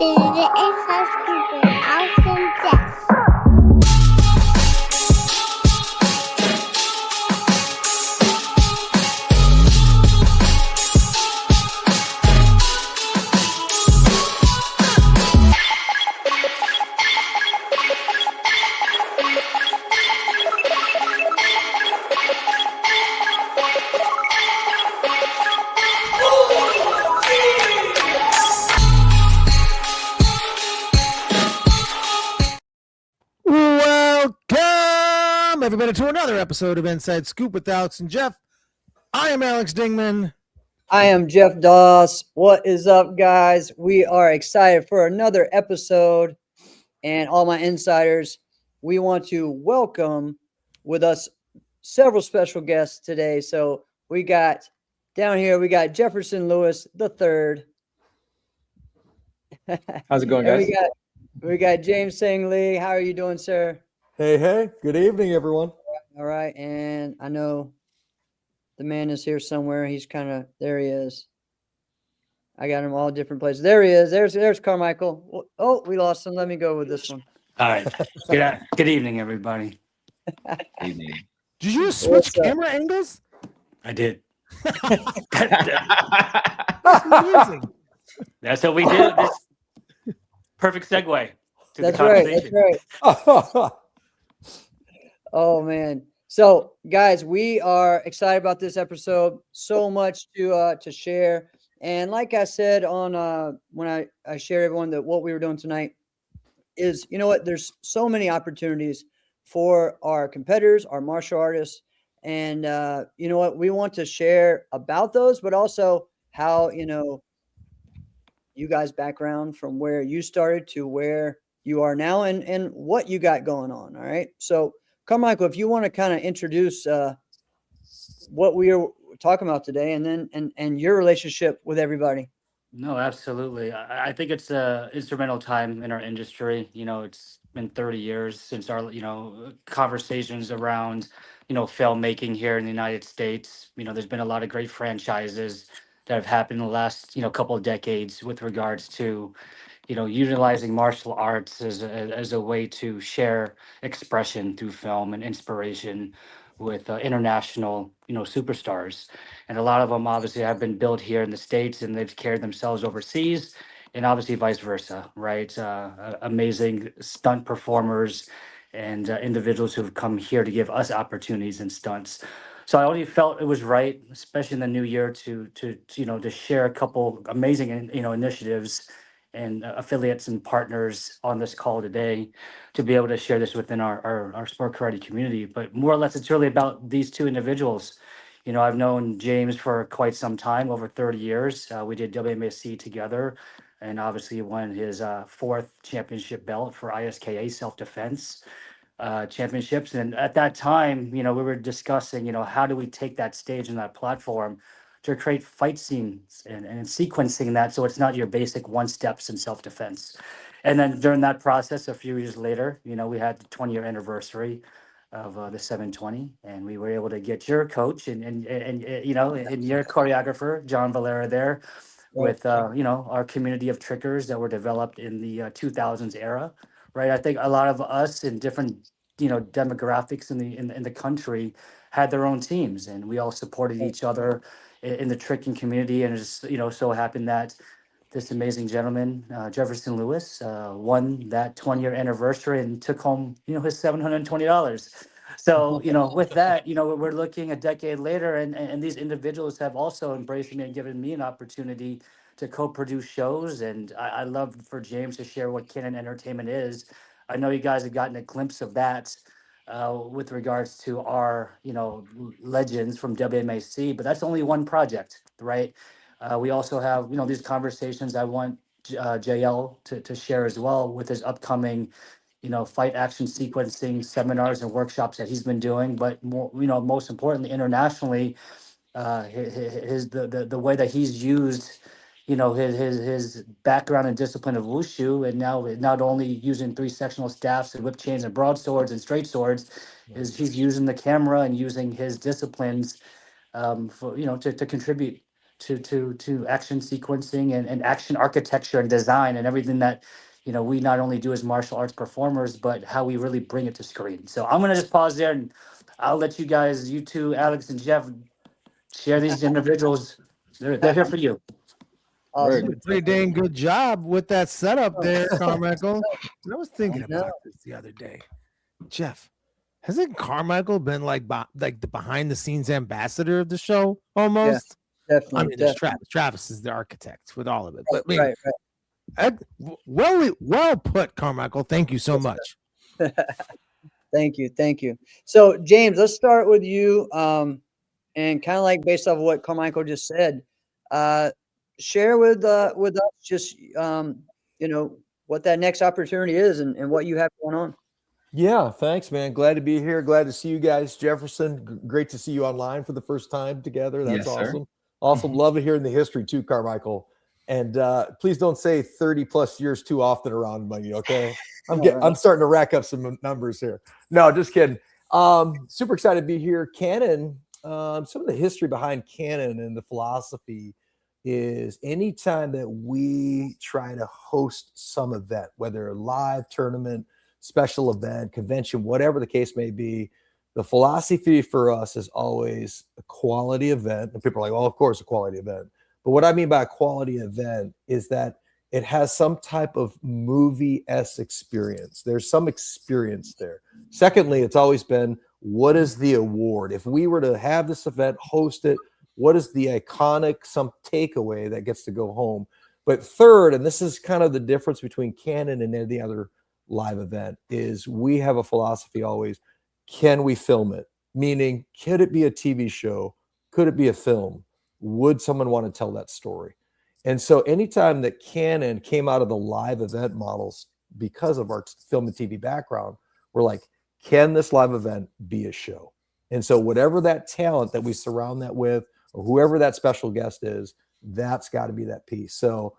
Dit is hartstikke awesome Jeff. Welcome, everybody, to another episode of Inside Scoop with Alex and Jeff. I am Alex Dingman. I am Jeff Doss. What is up, guys? We are excited for another episode. And all my insiders, we want to welcome with us several special guests today. So we got down here, we got Jefferson Lewis the third. How's it going, And guys? we got James Singh Lee. How are you doing, sir? Hey. Good evening, everyone. All right. And I know the man is here somewhere. He's there he is. I got him all different places. There he is. There's Carmichael. Oh, we lost him. Let me go with this one. All right. Good evening, everybody. Evening. Did you switch camera angles? I did. That's amazing. That's what we did. This perfect segue to That's the right. conversation. That's right. Oh man. So guys, we are excited about this episode. So much to share. And like I said on when I shared everyone that what we were doing tonight is, you know what, there's so many opportunities for our competitors, our martial artists, and you know what, we want to share about those, but also how, you know, you guys' background from where you started to where you are now and what you got going on. All right. So Carmichael, if you want to kind of introduce what we are talking about today and then and your relationship with everybody. No, absolutely. I think it's a instrumental time in our industry. You know, it's been 30 years since our, conversations around, filmmaking here in the United States. You know, there's been a lot of great franchises that have happened in the last, couple of decades with regards to, utilizing martial arts as a way to share expression through film and inspiration with international, superstars. And a lot of them obviously have been built here in the States and they've carried themselves overseas, and obviously vice versa, right? Amazing stunt performers and individuals who've come here to give us opportunities and stunts. So I only felt it was right, especially in the new year, to share a couple amazing, initiatives and affiliates and partners on this call today to be able to share this within our sport karate community. But more or less, it's really about these two individuals. You know, I've known James for quite some time, over 30 years. We did WMAC together, and obviously won his fourth championship belt for ISKA self-defense championships. And at that time, we were discussing, how do we take that stage and that platform to create fight scenes and sequencing that so it's not your basic one steps in self-defense. And then during that process, a few years later, we had the 20-year anniversary of the 720, and we were able to get your coach and your choreographer, John Valera, there with our community of trickers that were developed in the 2000s era, right? I think a lot of us in different demographics in the country had their own teams, and we all supported each other in the tricking community. And it just so happened that this amazing gentleman, Jefferson Lewis, won that 20-year anniversary and took home his $720. So with that, we're looking a decade later, and these individuals have also embraced me and given me an opportunity to co-produce shows. And I love for James to share what Canon Entertainment is. I know you guys have gotten a glimpse of that with regards to our, legends from WMAC, but that's only one project, right? We also have, these conversations. I want JL to share as well with his upcoming, fight action sequencing seminars and workshops that he's been doing. But more, most importantly, internationally, the way that he's used his background and discipline of wushu, and now not only using three sectional staffs and whip chains and broadswords and straight swords, is he's using the camera and using his disciplines for to contribute to action sequencing and action architecture and design and everything that we not only do as martial arts performers, but how we really bring it to screen. So I'm gonna just pause there, and I'll let you guys, you two, Alex and Jeff, share these individuals. They're here for you. Awesome. Word. Pretty dang good job with that setup there, Carmichael. And I was thinking I know. about this the other day. Jeff, hasn't Carmichael been like the behind the scenes ambassador of the show almost? Definitely. I mean, there's definitely. Travis. Travis is the architect with all of it. But I mean, Right. well put, Carmichael. Thank you so much. Thank you. So James, let's start with you. And kind of like based off of what Carmichael just said, share with us just what that next opportunity is and what you have going on. Yeah, thanks, man. Glad to be here. Glad to see you guys, Jefferson. Great to see you online for the first time together. That's Yes, sir. awesome. Awesome. Love to hear the history too, Carmichael. And please don't say 30 plus years too often around money, okay? I'm starting to rack up some numbers here. No, just kidding. Super excited to be here. Canon, some of the history behind Canon and the philosophy is anytime that we try to host some event, whether a live tournament, special event, convention, whatever the case may be, the philosophy for us is always a quality event. And people are like, well, of course, a quality event. But what I mean by a quality event is that it has some type of movie-esque experience. There's some experience there. Secondly, it's always been, what is the award? If we were to have this event, host it, what is the iconic, some takeaway that gets to go home? But third, and this is kind of the difference between Canon and any other live event, is we have a philosophy always, can we film it? Meaning, could it be a TV show? Could it be a film? Would someone want to tell that story? And so anytime that Canon came out of the live event models, because of our film and TV background, we're like, can this live event be a show? And so whatever that talent that we surround that with, or whoever that special guest is, that's got to be that piece. So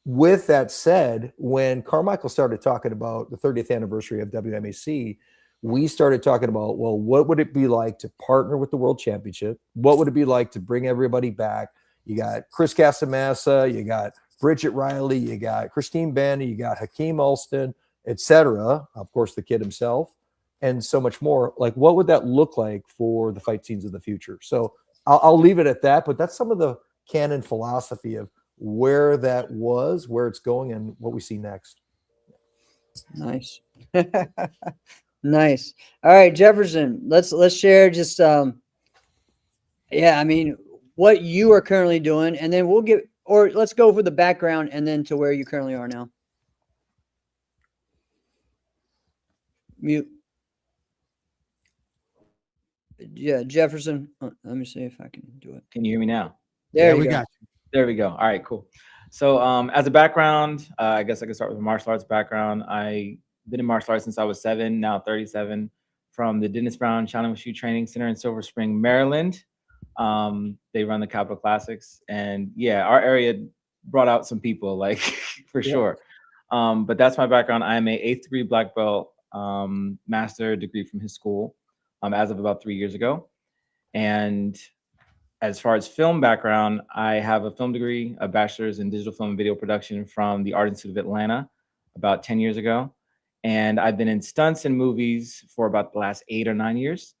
with that said, when Carmichael started talking about the 30th anniversary of WMAC, we started talking about, well, what would it be like to partner with the World Championship? What would it be like to bring everybody back? You got Chris Casamassa, you got Bridget Riley, you got Christine Bandy, you got Hakeem Alston, etc. Of course, the kid himself, and so much more. Like, what would that look like for the fight scenes of the future? So I'll leave it at that, but that's some of the Canon philosophy of where that was, where it's going, and what we see next. Nice. Nice. All right, Jefferson, let's share just I mean, what you are currently doing, and then let's go for the background and then to where you currently are now. Mute. Yeah, Jefferson. Let me see if I can do it. Can you hear me now? There we you go. got you. There we go. All right, cool. So as a background, I guess I could start with a martial arts background. I've been in martial arts since I was 7, now 37, from the Dennis Brown Challenge Shoe Training Center in Silver Spring, Maryland. They run the Capital Classics. And yeah, our area brought out some people, like for sure. But that's my background. I am a 8th degree black belt, master degree from his school as of about 3 years ago. And as far as film background, I have a film degree, a bachelor's in digital film and video production from the Art Institute of Atlanta about 10 years ago. And I've been in stunts and movies for about the last 8 or 9 years.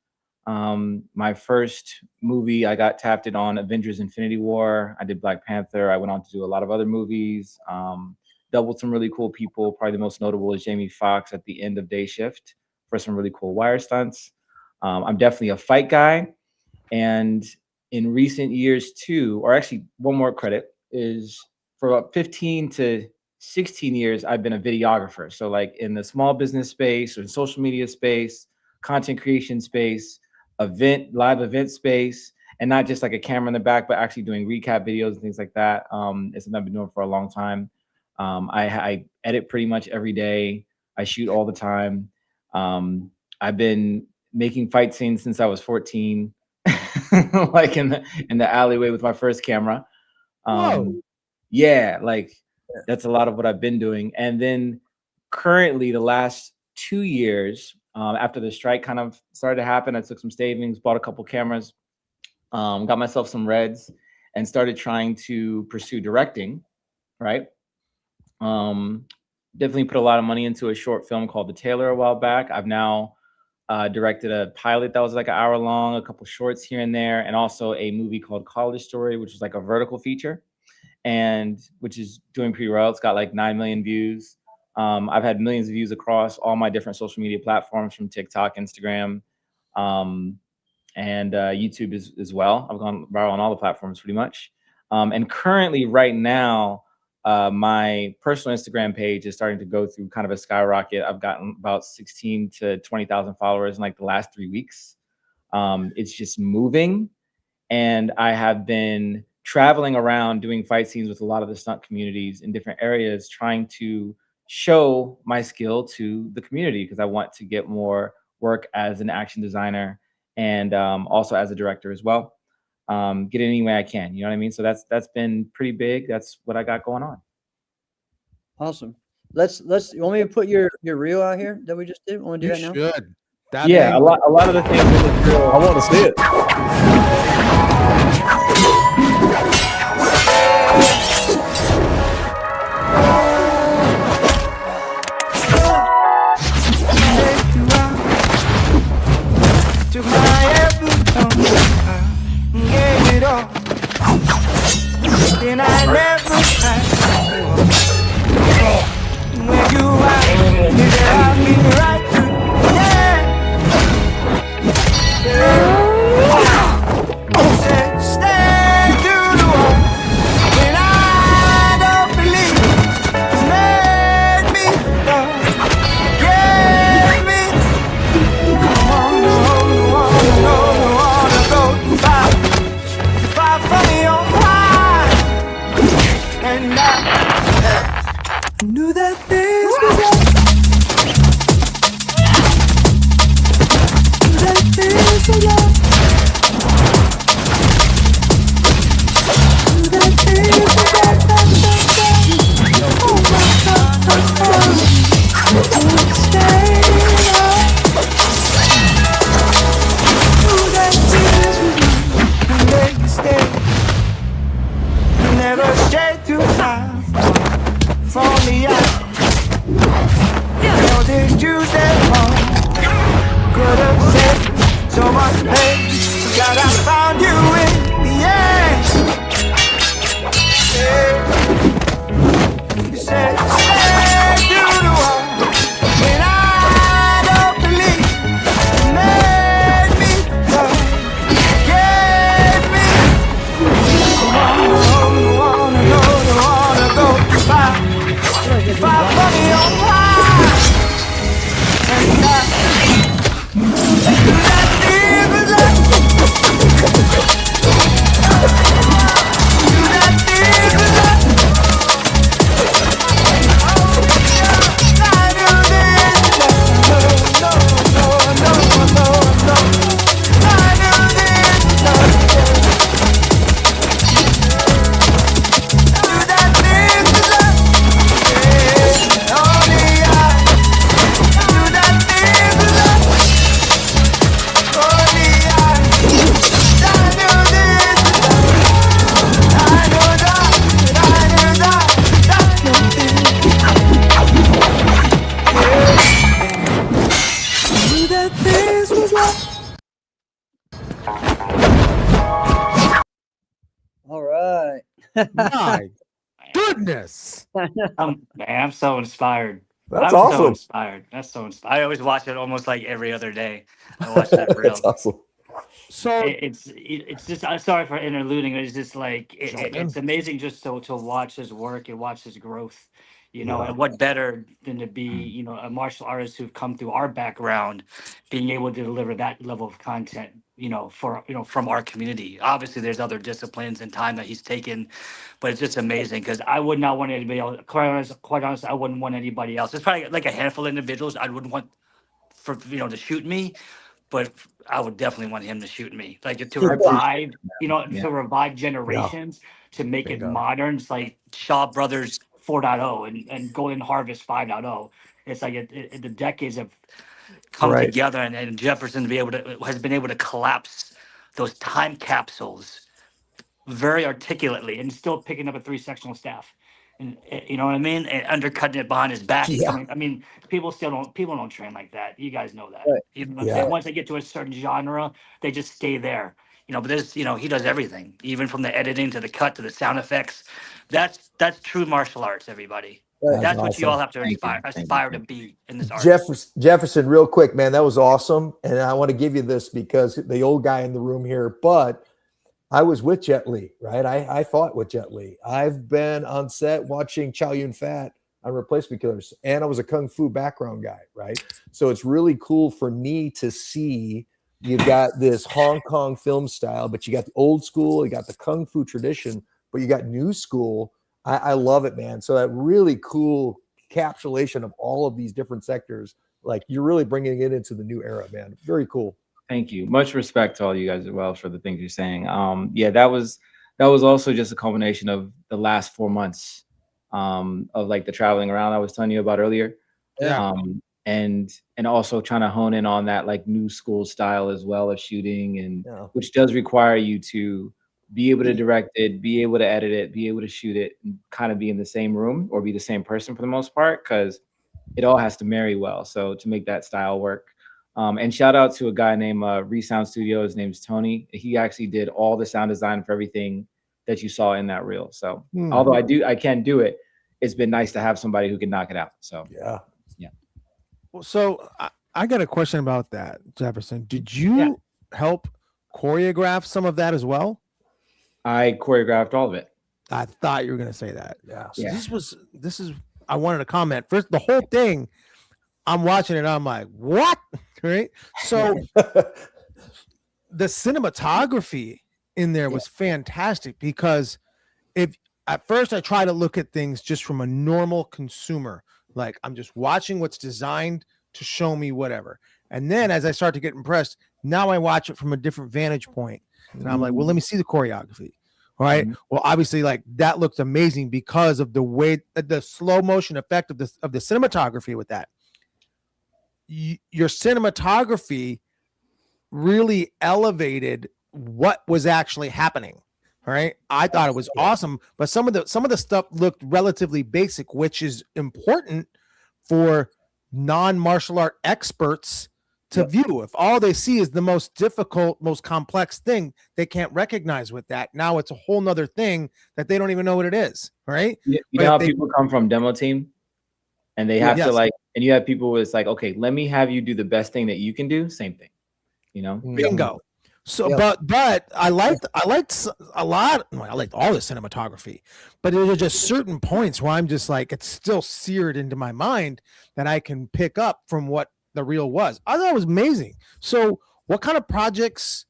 My first movie, I got tapped in on Avengers Infinity War. I did Black Panther. I went on to do a lot of other movies, doubled some really cool people. Probably the most notable is Jamie Foxx at the end of Day Shift for some really cool wire stunts. I'm definitely a fight guy. And in recent years too, or actually one more credit, is for about 15 to 16 years, I've been a videographer. So like in the small business space or in social media space, content creation space, live event space, and not just like a camera in the back, but actually doing recap videos and things like that. It's something I've been doing for a long time. I edit pretty much every day. I shoot all the time. I've been making fight scenes since I was 14. Like in the alleyway with my first camera. Yeah, like that's a lot of what I've been doing. And then currently the last 2 years, after the strike kind of started to happen, I took some savings, bought a couple cameras, got myself some Reds, and started trying to pursue directing, right? Definitely put a lot of money into a short film called The Tailor a while back. I've now directed a pilot that was like an hour long, a couple shorts here and there, and also a movie called College Story, which is like a vertical feature, and which is doing pretty well. It's got like 9 million views. I've had millions of views across all my different social media platforms, from TikTok, Instagram, and YouTube as well. I've gone viral on all the platforms pretty much. And currently, right now, my personal Instagram page is starting to go through kind of a skyrocket. I've gotten about 16 to 20,000 followers in like the last 3 weeks. It's just moving. And I have been traveling around doing fight scenes with a lot of the stunt communities in different areas, trying to show my skill to the community, because I want to get more work as an action designer and also as a director as well. Get it any way I can, you know what I mean? So that's been pretty big. That's what I got going on. Awesome. Let's you want me to put your reel out here that we just did? Want to do You that now? should. That Yeah, thing- a lot of the things in this drill. I want to see it. Took my everything, gave it all. Then I never had where you are, you got me right through. Said stay to the wall, and I don't believe it's made me love, gave me. Wanna go too far from your heart. And I knew that this was love. Knew that this was love. Knew that this was love. Oh my God, stay love. Never stayed too far from the eye. Held this Tuesday morning. Could have saved so much pain. God, I found you in the end. You said, stay to the wall. And I don't believe you made me love. Gave me. Wanna go too far from your heart. And that feels like that feels like I do this. No, I do this. All right. My goodness. Man, I'm so inspired. That's I'm so awesome. inspired. That's so inspired. I always watch it almost like every other day. I watch that reel. That's awesome. So It's just, I'm sorry for interluding. It's just like Jump in. it's amazing just to watch his work and watch his growth. Yeah. And what better than to be a martial artist who've come through our background, being able to deliver that level of content. From our community. Obviously, there's other disciplines and time that he's taken, but it's just amazing because I would not want anybody else. Quite honest, I wouldn't want anybody else. There's probably like a handful of individuals I wouldn't want to shoot me, but I would definitely want him to shoot me, like to revive, to revive generations, to make it Bingo. modern. It's like Shaw Brothers 4.0 and Golden Harvest 5.0. It's like the decades have come Right. together, and Jefferson has been able to collapse those time capsules very articulately and still picking up a 3 sectional staff. And you know what I mean? And undercutting it behind his back. Yeah. I mean, people don't train like that. You guys know that. Right. You know what I'm Yeah. saying? Once they get to a certain genre, they just stay there. You know, but there's, you know, he does everything, even from the editing to the cut to the sound effects. That's true martial arts, everybody. Right. That's what you awesome. all have to Thank you. aspire to be in this art. Jefferson, real quick, man, that was awesome. And I want to give you this because the old guy in the room here, but I was with Jet Li, right? I fought with Jet Li. I've been on set watching Chow Yun Fat on Replacement Killers, and I was a Kung Fu background guy, right? So it's really cool for me to see you've got this Hong Kong film style, but you got the old school, you got the Kung Fu tradition, but you got new school. I love it, man. So that really cool encapsulation of all of these different sectors, like you're really bringing it into the new era, man. Very cool. Thank you. Much respect to all you guys as well for the things you're saying. Yeah, that was also just a culmination of the last 4 months of like the traveling around I was telling you about earlier. Yeah. And also trying to hone in on that like new school style as well of shooting, and Yeah. which does require you to be able to direct it, be able to edit it, be able to shoot it, and kind of be in the same room or be the same person for the most part, because it all has to marry well. So to make that style work. And shout out to a guy named Resound Studio. His name's Tony. He actually did all the sound design for everything that you saw in that reel. So although I can't do it, it's been nice to have somebody who can knock it out. So Yeah. Well, so I got a question about that, Jefferson. Did you help choreograph some of that as well? I choreographed all of it. I thought you were going to say that. Yeah. So this is I wanted to comment first. The whole thing, I'm watching it. I'm like, what? Right. So the cinematography in there was fantastic, because if at first I try to look at things just from a normal consumer, like I'm just watching what's designed to show me whatever. And then as I start to get impressed, now I watch it from a different vantage point. And I'm like, well, let me see the choreography. All right. Well, obviously, like that looks amazing because of the way the slow motion effect of the cinematography with that. Your cinematography really elevated what was actually happening. All right. I thought it was awesome, but some of the stuff looked relatively basic, which is important for non-martial art experts to view. If all they see is the most difficult, most complex thing, they can't recognize with that. Now it's a whole nother thing that they don't even know what it is. Right. You know how people come from demo team and they have to like, and you have people who it's like, okay, let me have you do the best thing that you can do. Same thing, you know? Bingo. So, but I liked a lot. Well, I liked all the cinematography, but there are just certain points where I'm just like, it's still seared into my mind that I can pick up from what the reel was. I thought it was amazing. So, what kind of projects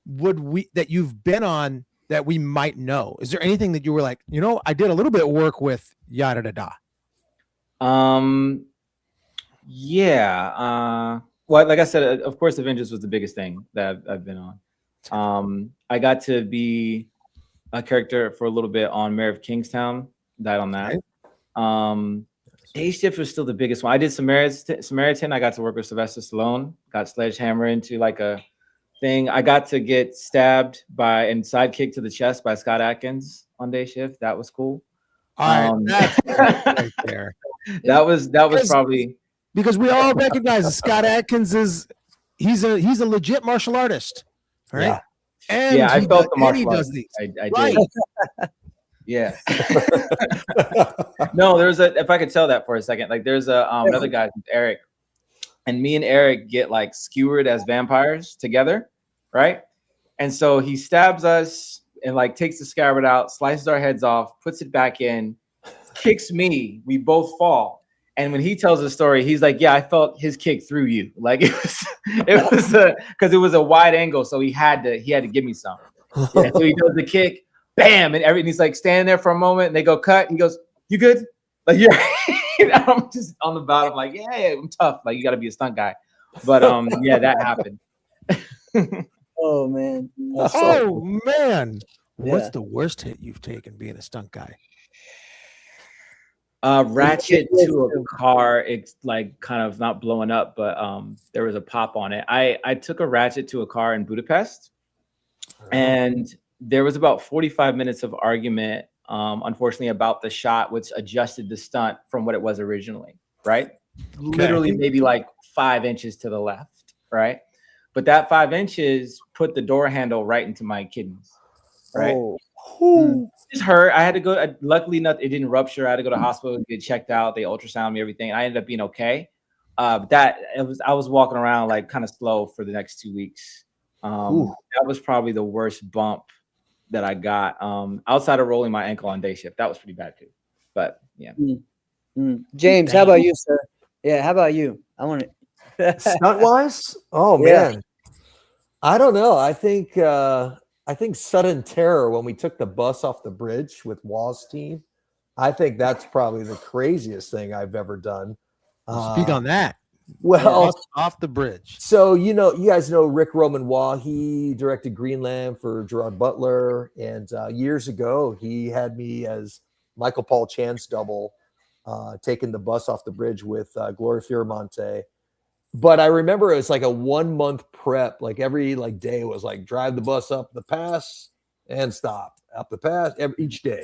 that you've been on that we might know? Is there anything that you were like, you know, I did a little bit of work with yada da da? Well, like I said, of course, Avengers was the biggest thing that I've been on. I got to be a character for a little bit on Mayor of Kingstown. Died on that. Day Shift was still the biggest one. I did Samaritan. I got to work with Sylvester Stallone. Got sledgehammer into like a thing. I got to get stabbed and sidekick to the chest by Scott Adkins on Day Shift. That was cool. That's right there. That was probably. Because we all recognize that Scott Adkins he's a legit martial artist, right? Yeah. And I felt the martial he arts. does these. I Right. did. Yeah. No, if I could tell that for a second, like there's another guy, Eric, and me and Eric get like skewered as vampires together, right? And so he stabs us and like takes the scabbard out, slices our heads off, puts it back in, kicks me. We both fall. And when he tells the story, he's like, "Yeah, I felt his kick through you." Like it was because it was a wide angle, so he had to give me some. And so he does the kick, bam, and he's like standing there for a moment, and they go cut. He goes, "You good?" Like I'm just on the bottom, like, "Yeah, I'm tough." Like you got to be a stunt guy, but yeah, that happened. Oh man. Man. Yeah. What's the worst hit you've taken being a stunt guy? Ratchet to a car, it's like kind of not blowing up, but there was a pop on it. I took a ratchet to a car in Budapest, and there was about 45 minutes of argument, unfortunately, about the shot, which adjusted the stunt from what it was originally, right? Literally maybe like 5 inches to the left, right? But that 5 inches put the door handle right into my kidneys, right? Oh. It hurt. I had to go. Luckily, nothing. It didn't rupture. I had to go to the hospital, get checked out. They ultrasound me, everything. I ended up being okay. But I was walking around like kind of slow for the next 2 weeks. That was probably the worst bump that I got. Outside of rolling my ankle on day shift, that was pretty bad too. But yeah. James, how about you, sir? Yeah, how about you? I want to Stunt wise, man, I don't know. I think sudden terror when we took the bus off the bridge with Wall's team. I think that's probably the craziest thing I've ever done. Speak on that. Well, off the bridge. So you guys know Rick Roman Waugh. He directed Greenland for Gerard Butler, and years ago he had me as Michael Paul Chan's double, taking the bus off the bridge with Gloria Fioramonte. But I remember it was like a 1 month prep. Like every day was like drive the bus up the pass and stop up the pass each day.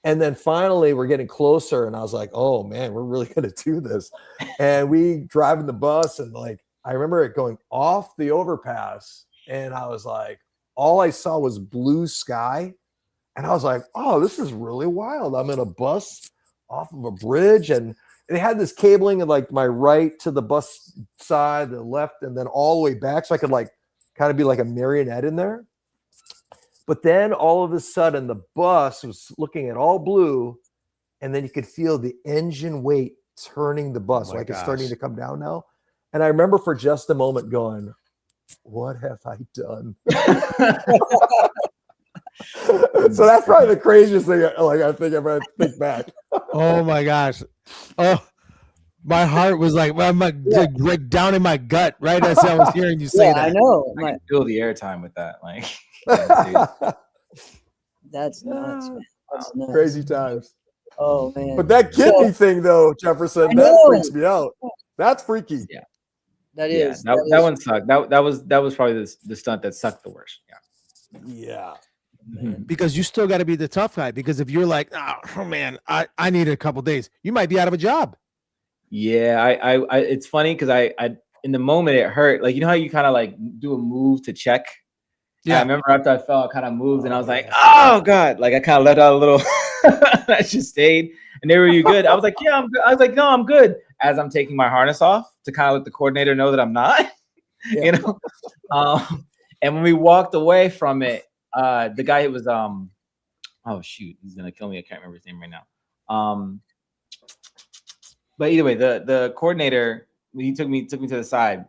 And then finally we're getting closer and I was like, oh man, we're really going to do this. And we driving the bus and I remember it going off the overpass and I was like, all I saw was blue sky. And I was like, oh, this is really wild. I'm in a bus off of a bridge and they had this cabling of my right to the bus side, the left, and then all the way back. So I could kind of be like a marionette in there. But then all of a sudden the bus was looking at all blue and then you could feel the engine weight turning the bus. It's starting to come down now. And I remember for just a moment going, what have I done? So that's probably the craziest thing I think if I think back. Oh my gosh. Oh, my heart was like right down in my gut right as I was hearing you say that. I know. I can feel the airtime with that. That's nuts, man. That's nuts. Crazy times. Oh man. But that kidney thing though, Jefferson, that freaks me out. That's freaky. Yeah. That is. That one sucked. That was probably the stunt that sucked the worst. Yeah. Because you still got to be the tough guy. Because if you're like, oh man, I need a couple days, you might be out of a job. Yeah, I it's funny because I in the moment it hurt. Like, you know how you kind of do a move to check? Yeah. I remember after I fell, I kind of moved and I was like, oh God. I kind of let out a little, I just stayed. And they were, you good? I was like, yeah, I'm good. I was like, no, I'm good. As I'm taking my harness off to kind of let the coordinator know that I'm not, And when we walked away from it, the guy who was, oh shoot, he's going to kill me. I can't remember his name right now. But either way, the coordinator, he took me to the side.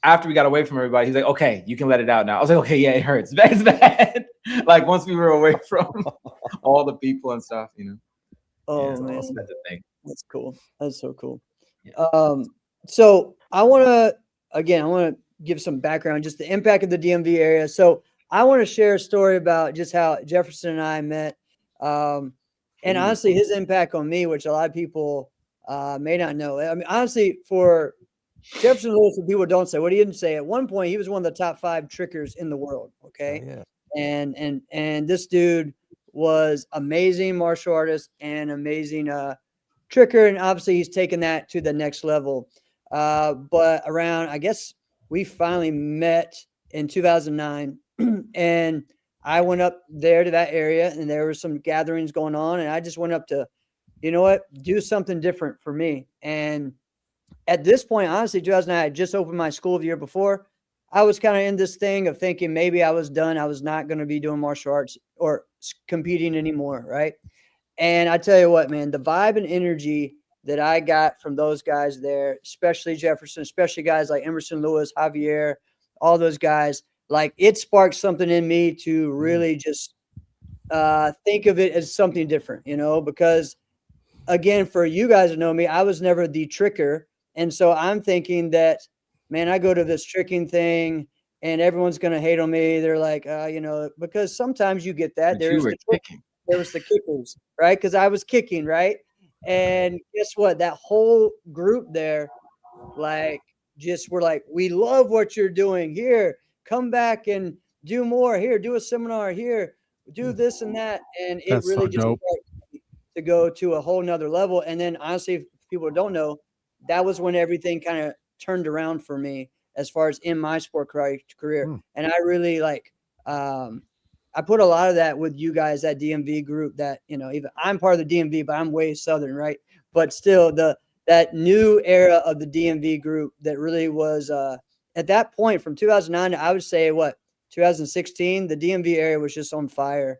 After we got away from everybody, he's like, okay, you can let it out now. I was like, okay, yeah, it hurts. It's bad. Once we were away from all the people and stuff, Oh yeah, man, that's the thing. That's cool. That's so cool. Yeah. So I want to give some background, just the impact of the DMV area. So I want to share a story about just how Jefferson and I met. And honestly, his impact on me, which a lot of people may not know. I mean, honestly, for Jefferson Lewis, people don't say what he didn't say. At one point, he was one of the top 5 trickers in the world. Okay. Oh, yeah. And this dude was amazing martial artist and amazing tricker. And obviously he's taken that to the next level. But around, I guess we finally met in 2009 and I went up there to that area and there were some gatherings going on. And I just went up to, you know what, do something different for me. And at this point, honestly, 2009, I had just opened my school the year before. I was kind of in this thing of thinking maybe I was done. I was not going to be doing martial arts or competing anymore, right? And I tell you what, man, the vibe and energy that I got from those guys there, especially Jefferson, especially guys like Emerson Lewis, Javier, all those guys, it sparked something in me to really just think of it as something different, because again, for you guys to know me, I was never the tricker. And so I'm thinking that, man, I go to this tricking thing and everyone's going to hate on me. They're like, because sometimes you get that. There was the kickers, right? Because I was kicking, right? And guess what? That whole group there, just were like, we love what you're doing here. Come back and do more here, do a seminar here, do this and that. And it That's really so just dope. started to go to a whole nother level. And then honestly, if people don't know, that was when everything kind of turned around for me as far as in my sport career. And I really I put a lot of that with you guys, that DMV group that, you know, even I'm part of the DMV, but I'm way Southern, right? But still that new era of the DMV group that really was at that point from 2009 to, I would say 2016, the DMV area was just on fire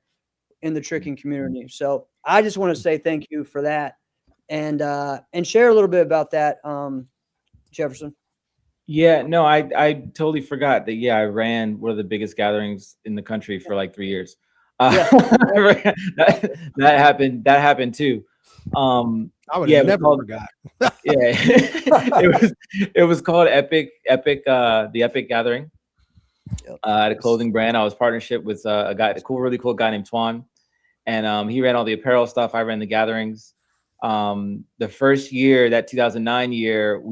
in the tricking community. So I just want to say thank you for that and share a little bit about that, Jefferson. Yeah, no, I totally forgot that. Yeah, I ran one of the biggest gatherings in the country for like 3 years. That happened too. I would have never forgot. Yeah, it was called the Epic Gathering. At a clothing brand. I was partnership with a really cool guy named Twan, and he ran all the apparel stuff. I ran the gatherings. The first year, that 2009 year,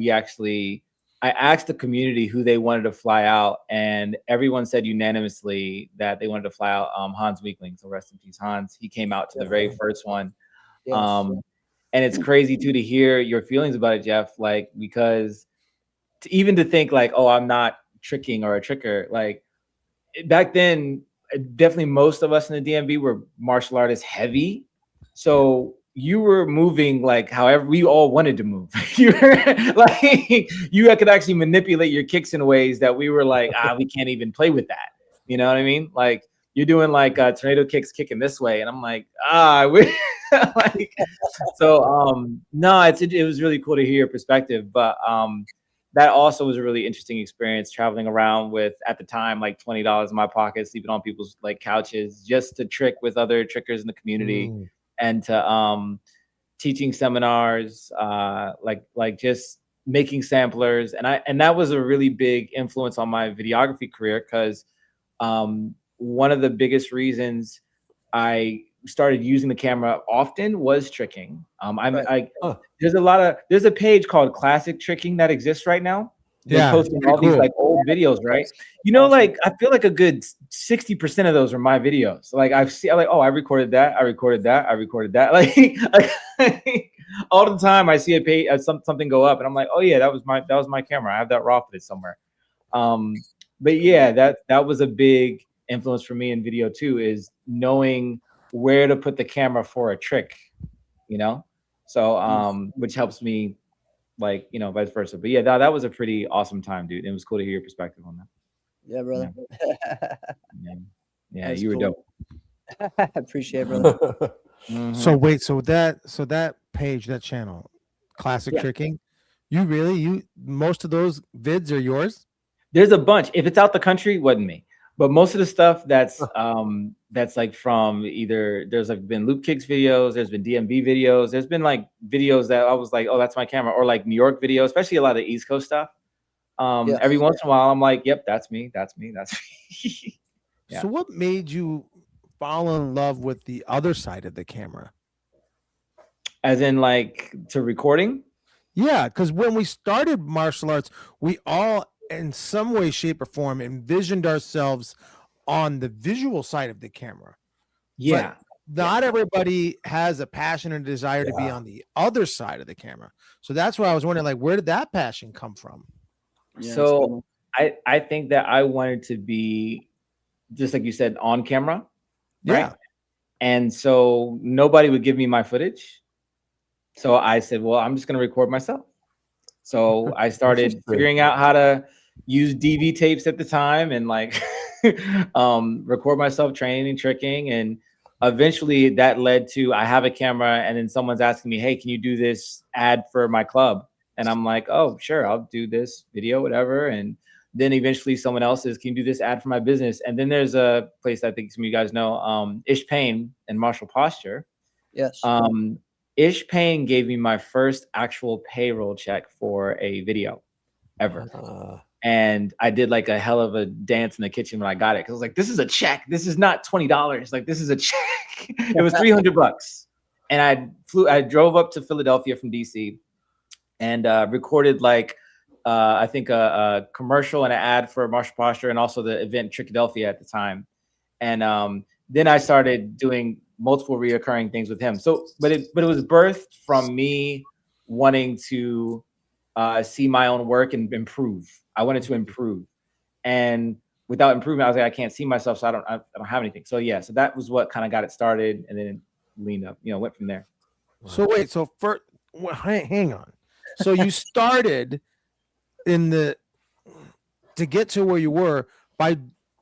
I asked the community who they wanted to fly out, and everyone said unanimously that they wanted to fly out Hans Weekling. So rest in peace, Hans. He came out to the very first one. Yes. And it's crazy too to hear your feelings about it, Jeff. Like, because even to think like, oh, I'm not tricking or a tricker. Like back then, definitely most of us in the DMV were martial artists heavy. So you were moving like however we all wanted to move. You were like, you could actually manipulate your kicks in ways that we were like, we can't even play with that. You know what I mean? Like you're doing like tornado kicks kicking this way. And I'm like, like, so no, it was really cool to hear your perspective. But that also was a really interesting experience traveling around with, at the time, like $20 in my pocket, sleeping on people's like couches just to trick with other trickers in the community and to teaching seminars, like just making samplers. And that was a really big influence on my videography career because one of the biggest reasons I started using the camera often was tricking. There's a page called Classic Tricking that exists right now. They're posting all these like old videos, right? You know, like I feel like a good 60% of those are my videos. Like I I recorded that, like all the time I see a page something go up and I'm like, oh yeah, that was my camera. I have that raw footage somewhere. But yeah, that was a big influence for me in video too, is knowing where to put the camera for a trick, you know? So which helps me, like, you know, vice versa. But yeah, that was a pretty awesome time, dude. It was cool to hear your perspective on that. Yeah, brother. Yeah, you were dope. I appreciate it, brother. So wait, so that page, that channel, Classic Tricking, most of those vids are yours? There's a bunch. If it's out the country, wasn't me. But most of the stuff that's like from either, there's like been Loop Kicks videos, there's been DMV videos, there's been like videos that I was like, oh, that's my camera, or like New York videos, especially a lot of the East Coast stuff. Every once in a while, I'm like, yep, that's me. Yeah. So what made you fall in love with the other side of the camera? As in like to recording? Yeah, because when we started martial arts, we all in some way, shape, or form envisioned ourselves on the visual side of the camera. Yeah. But not everybody has a passion and desire to be on the other side of the camera. So that's why I was wondering, like, where did that passion come from? So I think that I wanted to be, just like you said, on camera. Right? Yeah. And so nobody would give me my footage. So I said, well, I'm just going to record myself. So I started figuring out how to use DV tapes at the time and like record myself training and tricking. And eventually that led to, I have a camera and then someone's asking me, hey, can you do this ad for my club? And I'm like, oh, sure, I'll do this video, whatever. And then eventually someone else says, can you do this ad for my business? And then there's a place I think some of you guys know, Ish Payne and Martial Posture. Yes. Ish Payne gave me my first actual payroll check for a video ever. And I did like a hell of a dance in the kitchen when I got it. Cause I was like, this is a check. This is not $20. Like, this is a check. It was $300. And I drove up to Philadelphia from DC and recorded like I think a commercial and an ad for Martial Posture, and also the event Trichadelphia at the time. And then I started doing multiple reoccurring things with him. So, but it was birthed from me wanting to see my own work and improve. I wanted to improve, and without improvement, I was like, I can't see myself, so I don't have anything. So yeah, so that was what kind of got it started, and then it leaned up, went from there. So wait, so first, hang on. So you started to get to where you were by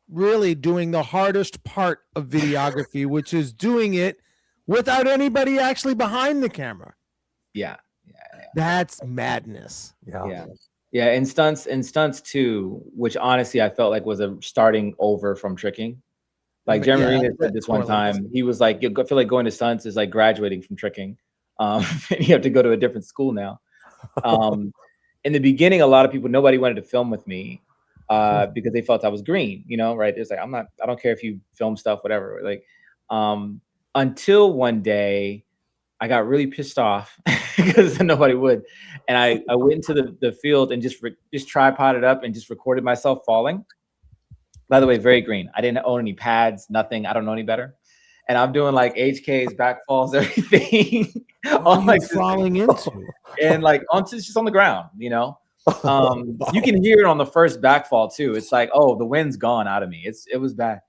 really doing the hardest part of videography, which is doing it without anybody actually behind the camera. Yeah. That's madness. Yeah. And stunts too, which honestly I felt like was a starting over from tricking. Like Jeremy Renner said this one time, he was like, I feel like going to stunts is like graduating from tricking. And you have to go to a different school now. In the beginning, a lot of people, nobody wanted to film with me because they felt I was green, right? It's like, I don't care if you film stuff, whatever. Like, until one day I got really pissed off because nobody would. And I went into the field and just tripoded up and just recorded myself falling. By the way, very green. I didn't own any pads, nothing. I don't know any better. And I'm doing like HKs, back falls, everything. On like falling into. And like just on the ground, you can hear it on the first back fall too. It's like, oh, the wind's gone out of me. It was bad.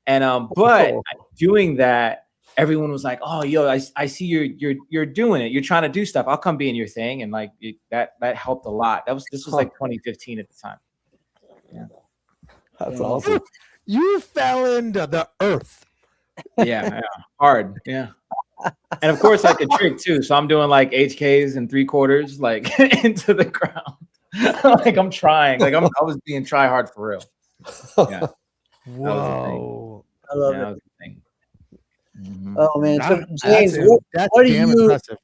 And but doing that, everyone was like, oh, yo, I see you're doing it. You're trying to do stuff. I'll come be in your thing. And like that helped a lot. This was like 2015 at the time. Yeah. That's awesome. You fell into the earth. Yeah, hard. Yeah. And of course I could trick too. So I'm doing like HKs and 3/4 like into the ground. Like I'm trying. Like I was being try hard for real. Yeah. Whoa. I love That it. was the thing. Oh man. So That's James, impressive.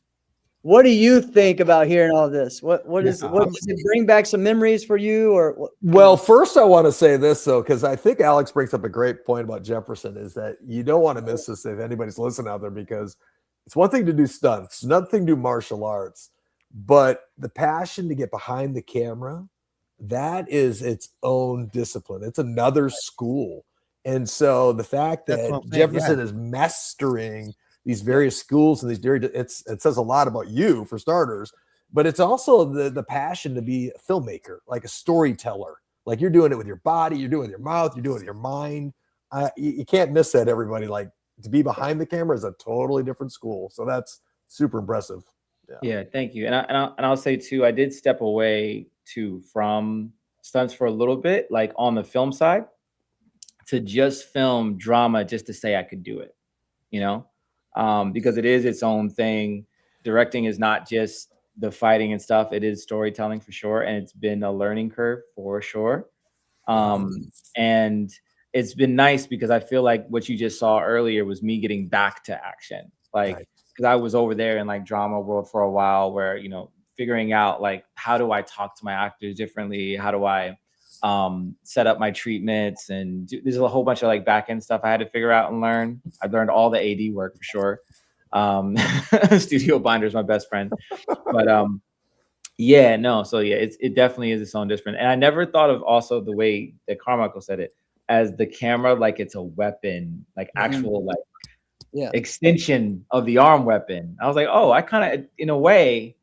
what do you think about hearing all this? What does it bring back some memories for you, or what? Well, first I want to say this though, because I think Alex brings up a great point about Jefferson, is that you don't want to miss this if anybody's listening out there, because it's one thing to do stunts, another thing to do martial arts, but the passion to get behind the camera, that is its own discipline. It's another school. And so the fact that Jefferson is mastering these various schools and it says a lot about you, for starters, but it's also the passion to be a filmmaker, like a storyteller. Like you're doing it with your body, you're doing it with your mouth, you're doing it with your mind. You can't miss that, everybody. Like to be behind the camera is a totally different school. So that's super impressive. Yeah, thank you. And I'll say too, I did step away too from stunts for a little bit, like on the film side, to just film drama just to say I could do it, because it is its own thing. Directing is not just the fighting and stuff. It is storytelling for sure. And it's been a learning curve for sure. And it's been nice because I feel like what you just saw earlier was me getting back to action. Like, because I was over there in like drama world for a while where, figuring out like, how do I talk to my actors differently? How do I set up my treatments? And there's a whole bunch of like back end stuff I had to figure out and learn. I learned all the AD work for sure. Studio Binder is my best friend, but so it definitely is its own discipline. And I never thought of also the way that Carmichael said it, as the camera like it's a weapon, like actual extension of the arm weapon. I was like, oh, I kind of in a way,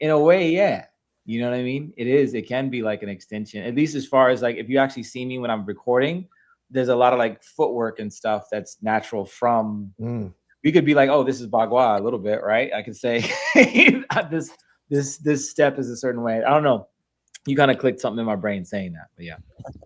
yeah. You know what I mean? It can be like an extension, at least as far as like, if you actually see me when I'm recording, there's a lot of like footwork and stuff that's natural from, we could be like, oh, this is Bagua a little bit, right? I could say this step is a certain way. I don't know. You kind of clicked something in my brain saying that, but yeah.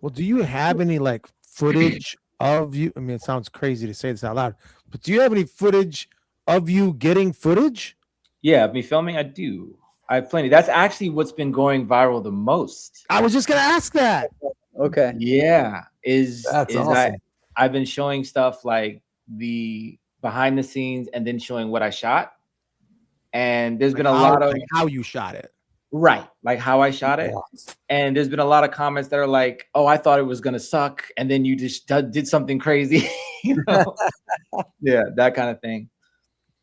Well, do you have any like footage of you? I mean, it sounds crazy to say this out loud, but do you have any footage of you getting footage? Yeah, me filming, I do. I have plenty. That's actually what's been going viral the most. I was just gonna ask that. Okay. Yeah, That's awesome. I've been showing stuff like the behind the scenes and then showing what I shot. And there's been a lot of how you shot it. Right, like how I shot it. And there's been a lot of comments that are like, oh, I thought it was gonna suck, and then you just did something crazy. Yeah, that kind of thing.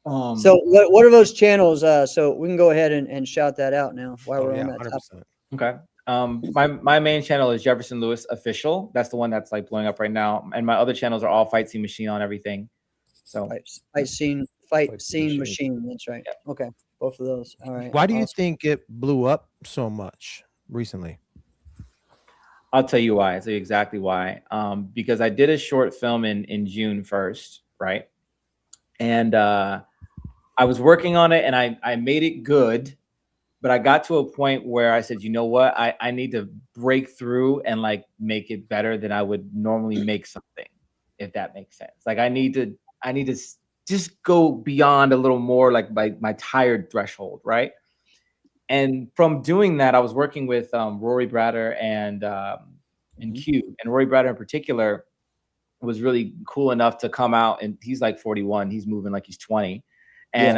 So what are those channels? So we can go ahead and shout that out now while we're on that topic. Okay. My main channel is Jefferson Lewis Official. That's the one that's like blowing up right now. And my other channels are all Fight Scene Machine on everything. So Fight scene machine. That's right. Okay, both of those. All right. Why do you awesome. think it blew up so much recently? I'll tell you why. I'll tell you exactly why. Because I did a short film in June 1st, right? And I was working on it and I made it good. But I got to a point where I said, you know what? I need to break through and like make it better than I would normally make something, if that makes sense. Like I need to just go beyond a little more, like my tired threshold, right? And from doing that, I was working with Rory Bratter and Q. And Rory Bratter in particular was really cool enough to come out, and he's like 41. He's moving like he's 20. And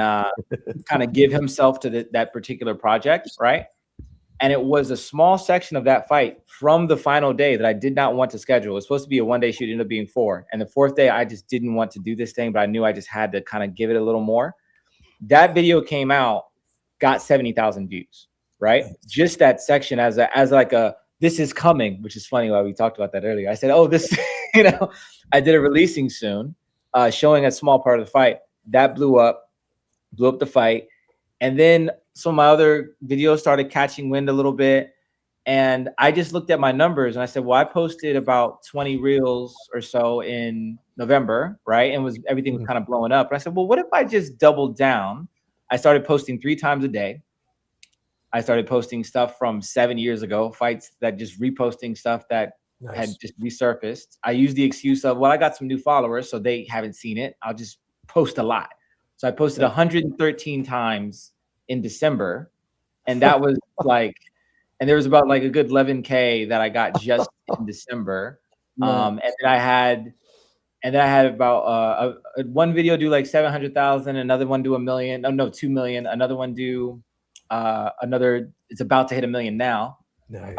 kind of give himself to that particular project, right? And it was a small section of that fight from the final day that I did not want to schedule. It was supposed to be a one-day shoot, it ended up being 4. And the 4th day, I just didn't want to do this thing, but I knew I just had to kind of give it a little more. That video came out, got 70,000 views, right? Just that section as like a this is coming, which is funny why we talked about that earlier. I said, oh, this, I did a releasing soon, showing a small part of the fight. That blew up the fight. And then some of my other videos started catching wind a little bit. And I just looked at my numbers and I said, well, I posted about 20 reels or so in November, right? And everything was kind of blowing up. And I said, well, what if I just doubled down? I started posting 3 times a day. I started posting stuff from 7 years ago, fights that just reposting stuff that had just resurfaced. I used the excuse of, well, I got some new followers, so they haven't seen it. I'll just post a lot. So I posted 113 times in December, and that was like, and there was about like a good 11K that I got just in December. And then I had about one video do like 700,000, another one do 1 million. Oh no, 2 million. Another one do it's about to hit 1 million now. Nice.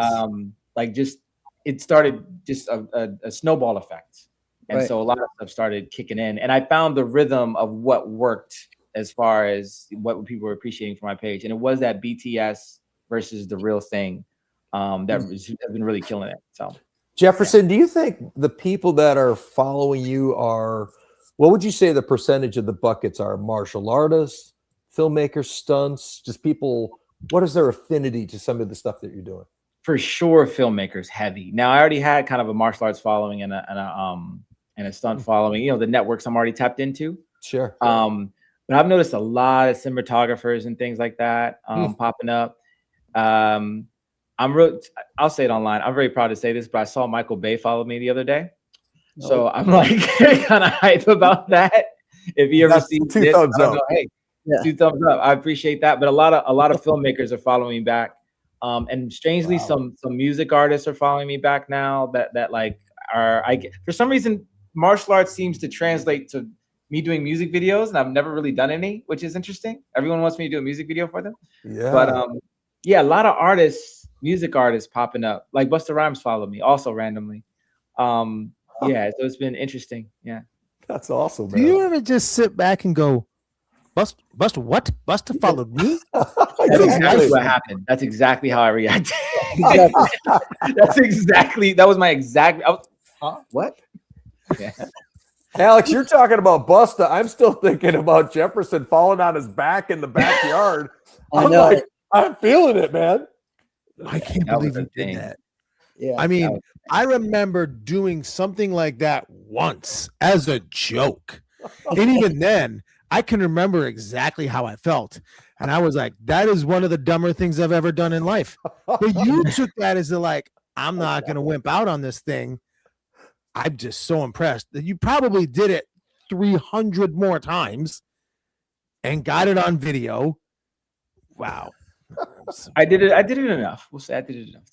Like just it started just a snowball effect. And so a lot of stuff started kicking in, and I found the rhythm of what worked as far as what people were appreciating for my page. And it was that BTS versus the real thing that has been really killing it. So Jefferson, do you think the people that are following you are, what would you say the percentage of the buckets are? Martial artists, filmmakers, stunts, just people, what is their affinity to some of the stuff that you're doing? For sure, filmmakers heavy. Now I already had kind of a martial arts following and a stunt following, the networks I'm already tapped into. Sure. But I've noticed a lot of cinematographers and things like that popping up. I'll say it online. I'm very proud to say this, but I saw Michael Bay follow me the other day. So I'm like kind of hype about that. If you ever see this, thumbs up. Hey, 2 thumbs up. I appreciate that. But a lot of filmmakers are following me back. And strangely, some music artists are following me back now that like for some reason, martial arts seems to translate to me doing music videos, and I've never really done any, which is interesting. Everyone wants me to do a music video for them. Yeah. But a lot of artists, music artists popping up. Like Busta Rhymes followed me also randomly. So it's been interesting. Yeah. That's awesome, man. Do you ever just sit back and go, Busta what? Busta followed me? That's exactly what happened. That's exactly how I reacted. That was my exact. What? Yeah. Alex, you're talking about Busta. I'm still thinking about Jefferson falling on his back in the backyard. I'm feeling it, man. I can't believe you did that. Yeah. I mean, I remember doing something like that once as a joke. And even then, I can remember exactly how I felt. And I was like, that is one of the dumber things I've ever done in life. But you took that as I'm not going to wimp out on this thing. I'm just so impressed that you probably did it 300 more times and got it on video. Wow. I did it enough. We'll say I did it enough.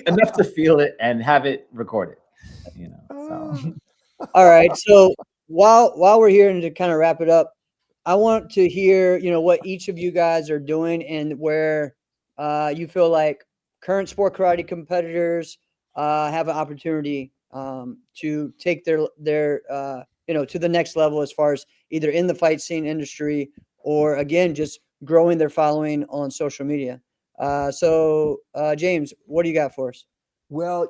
Enough to feel it and have it recorded. So. All right. So while we're here and to kind of wrap it up, I want to hear, what each of you guys are doing and where you feel like current sport karate competitors have an opportunity to take their to the next level as far as either in the fight scene industry or again just growing their following on social media. So James, what do you got for us? Well,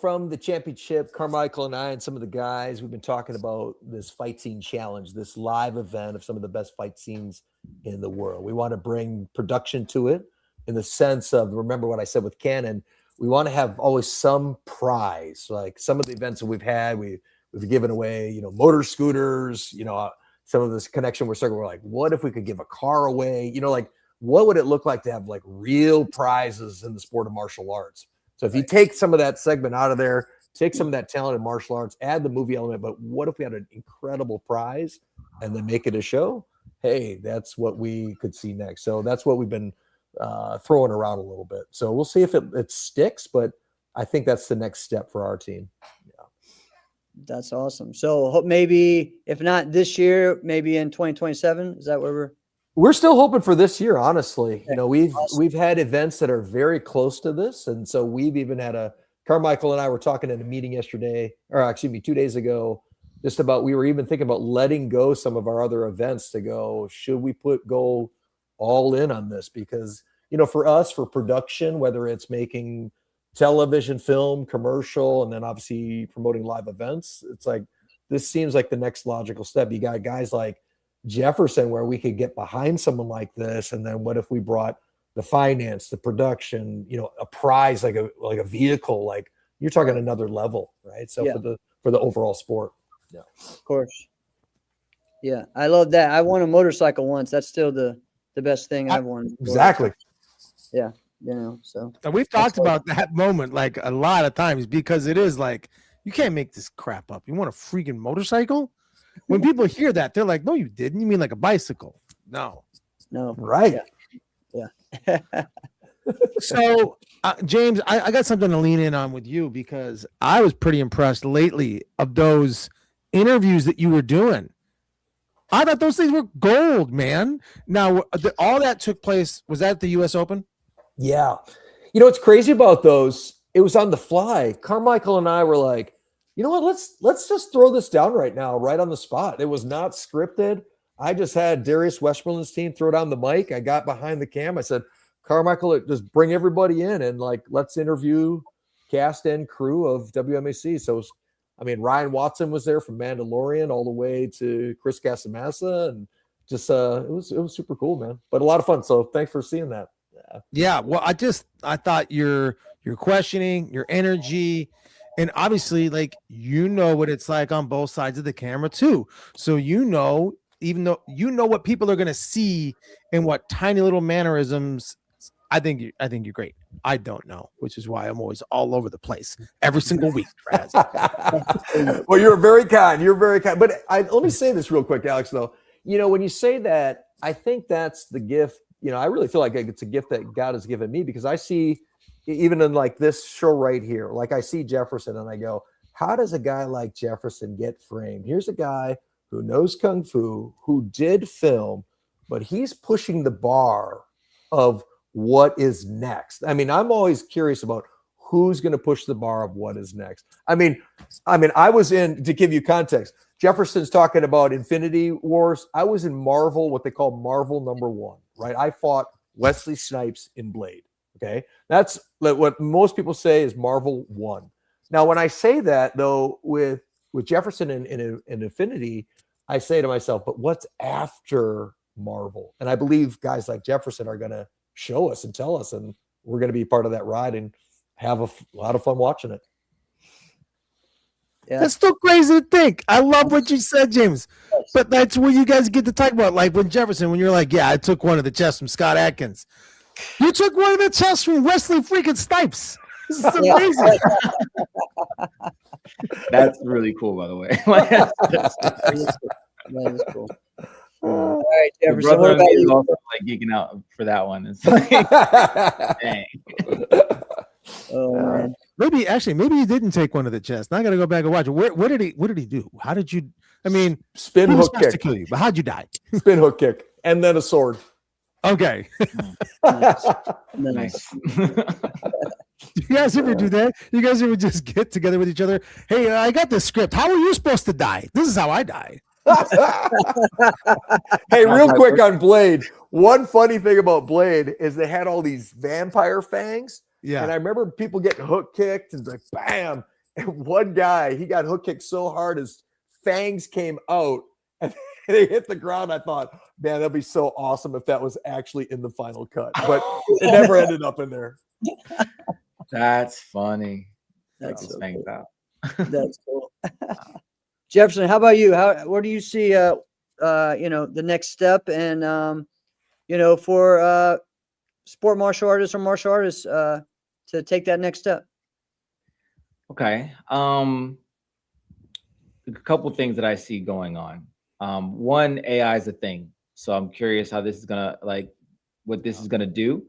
from the championship, Carmichael and I and some of the guys, we've been talking about this fight scene challenge, this live event of some of the best fight scenes in the world. We want to bring production to it in the sense of, remember what I said with Canon, we want to have always some prize. Like some of the events that we've had, we've given away, motor scooters, some of this connection we're like, what if we could give a car away? Like, what would it look like to have like real prizes in the sport of martial arts? So if you take some of that segment out of there, take some of that talent in martial arts, add the movie element, but what if we had an incredible prize and then make it a show? Hey, that's what we could see next. So that's what we've been throwing around a little bit. So we'll see if it sticks, but I think that's the next step for our team. Yeah. That's awesome. So maybe if not this year, maybe in 2027, is that where we're still hoping for this year, honestly. We've had events that are very close to this. And so we've even had Carmichael and I were talking in a meeting yesterday, or 2 days ago, just about, we were even thinking about letting go some of our other events to go, should we go all in on this? Because, for us, for production, whether it's making television, film, commercial, and then obviously promoting live events, it's like, this seems like the next logical step. You got guys like Jefferson where we could get behind someone like this, and then what if we brought the finance, the production, a prize, like a vehicle, like you're talking another level, right? So for the overall sport. Yeah, of course. Yeah, I love that. I won a motorcycle once. That's still the best thing I've won. Exactly. Yeah, so and we've talked about that moment like a lot of times, because it is like, you can't make this crap up. You want a freaking motorcycle? When people hear that, they're like, no, you didn't. You mean like a bicycle? No. Right. Yeah. So, James, I got something to lean in on with you, because I was pretty impressed lately of those interviews that you were doing. I thought those things were gold, man. Now, all that took place, was that at the U.S. Open? Yeah. What's crazy about those, it was on the fly. Carmichael and I were like, you know what, let's just throw this down right now, right on the spot. It was not scripted. I just had Darius Westmoreland's team throw down the mic. I got behind the cam. I said, Carmichael, just bring everybody in and let's interview cast and crew of WMAC. So, Ryan Watson was there from Mandalorian all the way to Chris Casamassa, and just it was super cool, man. But a lot of fun. So thanks for seeing that. Yeah. Well, I thought your questioning, your energy, and obviously, what it's like on both sides of the camera too. So even though what people are going to see and what tiny little mannerisms, I think you're great. I don't know, which is why I'm always all over the place every single week. Well, you're very kind. You're very kind. But let me say this real quick, Alex, though. When you say that, I think that's the gift. I really feel like it's a gift that God has given me, because I see, even in this show right here, I see Jefferson and I go, how does a guy like Jefferson get framed? Here's a guy who knows Kung Fu, who did film, but he's pushing the bar of what is next. I'm always curious about who's going to push the bar of what is next. I was in, to give you context, Jefferson's talking about Infinity Wars. I was in Marvel, what they call Marvel #1, right? I fought Wesley Snipes in Blade. Okay. That's what most people say is Marvel 1. Now, when I say that, though, with Jefferson and Infinity, I say to myself, but what's after Marvel? And I believe guys like Jefferson are going to show us and tell us, and we're going to be part of that ride and have a lot of fun watching it. Yeah. That's still crazy to think. I love what you said, James. But that's what you guys get to talk about. Like when Jefferson, when you're like, yeah, I took one of the chests from Scott Atkins. You took one of the chests from Wesley freaking Snipes. This is amazing. That's really cool, by the way. That is cool. All right, Jefferson, brother what about is you? also geeking out for that one. It's like, dang. Oh man. Maybe he didn't take one of the chests. Now I got to go back and watch it. What did he do? How did you? Spin hook kick to kill you, but how'd you die? Spin hook kick and then a sword. Okay. Nice. You guys ever do that? You guys ever just get together with each other? Hey, I got this script. How are you supposed to die? This is how I die. Hey, real quick on Blade. One funny thing about Blade is they had all these vampire fangs. Yeah. And I remember people getting hook kicked and like bam. And one guy, he got hook kicked so hard his fangs came out and they hit the ground. I thought, man, that'd be so awesome if that was actually in the final cut. But it never ended up in there. That's funny. That's Those so fangs cool. out. That's cool. Jefferson, how about you? Where do you see the next step and for sport martial artists or martial artists to take that next step? Okay. A couple things that I see going on. One, AI is a thing. So I'm curious how this is gonna what this is gonna do.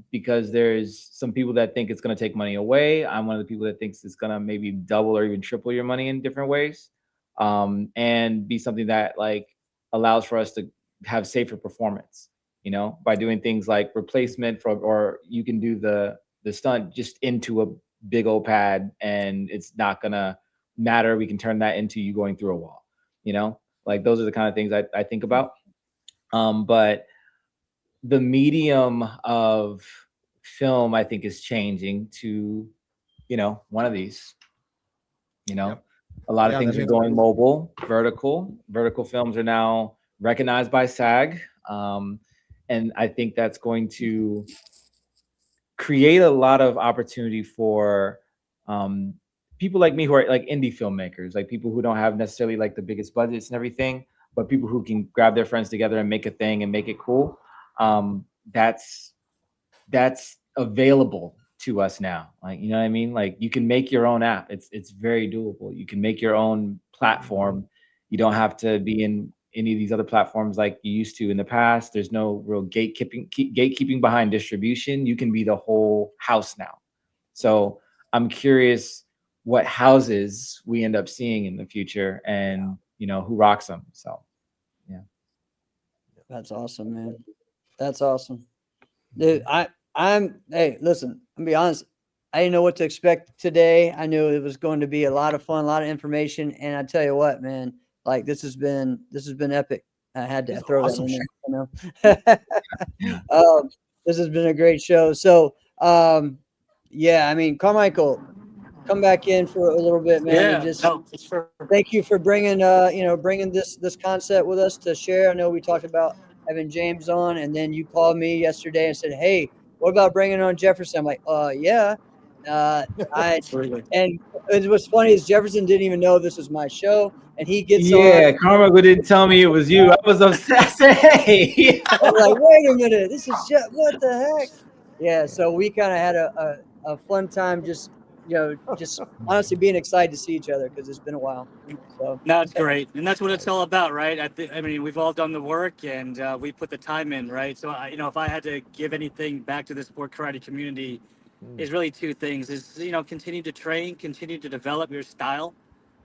Because there's some people that think it's gonna take money away. I'm one of the people that thinks it's gonna maybe double or even triple your money in different ways. And be something that allows for us to have safer performance, by doing things like replacement or you can do the stunt just into a big old pad and it's not gonna matter. We can turn that into you going through a wall, those are the kind of things I think about. But the medium of film, I think, is changing to, one of these, Yep. a lot of Yeah, things that are makes going mobile, vertical films are now recognized by SAG. And I think that's going to create a lot of opportunity for people like me who are like indie filmmakers, like people who don't have necessarily like the biggest budgets and everything, but people who can grab their friends together and make a thing and make it cool. That's available to us now. You know what I mean? Like you can make your own app. It's very doable. You can make your own platform. You don't have to be in any of these other platforms like you used to in the past. There's no real gatekeeping behind distribution. You can be the whole house now. So I'm curious what houses we end up seeing in the future and who rocks them. So yeah. That's awesome, man. That's awesome. Dude, hey, listen, I'm gonna be honest. I didn't know what to expect today. I knew it was going to be a lot of fun, a lot of information. And I tell you what, man, this has been epic. I had to throw that in there, this has been a great show. So, yeah, I mean, Carmichael, come back in for a little bit, man. Yeah, And just no, it's for thank you for bringing bringing this concept with us to share. I know we talked about having James on, and then you called me yesterday and said, "Hey, what about bringing on Jefferson?" I'm like, yeah. absolutely. And what's funny is Jefferson didn't even know this was my show, and he gets on. Yeah, Carmichael didn't tell me it was you. I was obsessed. Hey. I'm like, wait a minute, this is what the heck? Yeah, so we kind of had a fun time, just honestly being excited to see each other because it's been a while. So That's great, and that's what it's all about, right? I mean, we've all done the work, and we put the time in, right? So, if I had to give anything back to the sport karate community, is really two things: is continue to train, continue to develop your style,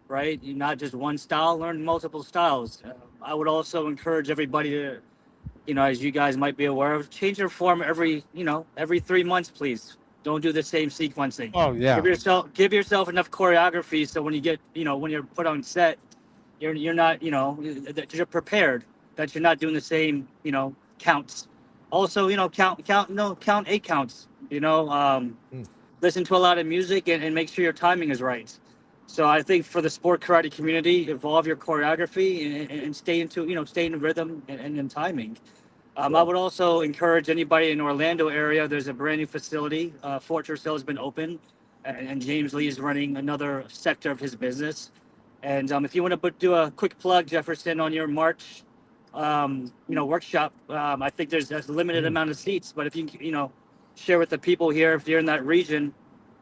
right? You not just one style, learn multiple styles. I would also encourage everybody to, as you guys might be aware of, change your form every 3 months, please. Don't do the same sequencing. Oh yeah. Give yourself enough choreography so when you get, when you're put on set, you're not, that you're prepared, that you're not doing the same, counts. Also, count 8 counts. Listen to a lot of music and make sure your timing is right. So I think for the sport karate community, evolve your choreography and stay in rhythm and in timing. I would also encourage anybody in Orlando area. There's a brand new facility. Fortress Hill has been open, and James Lee is running another sector of his business. And if you want to do a quick plug, Jefferson, on your March, workshop, I think there's a limited amount of seats. But if you share with the people here, if you're in that region,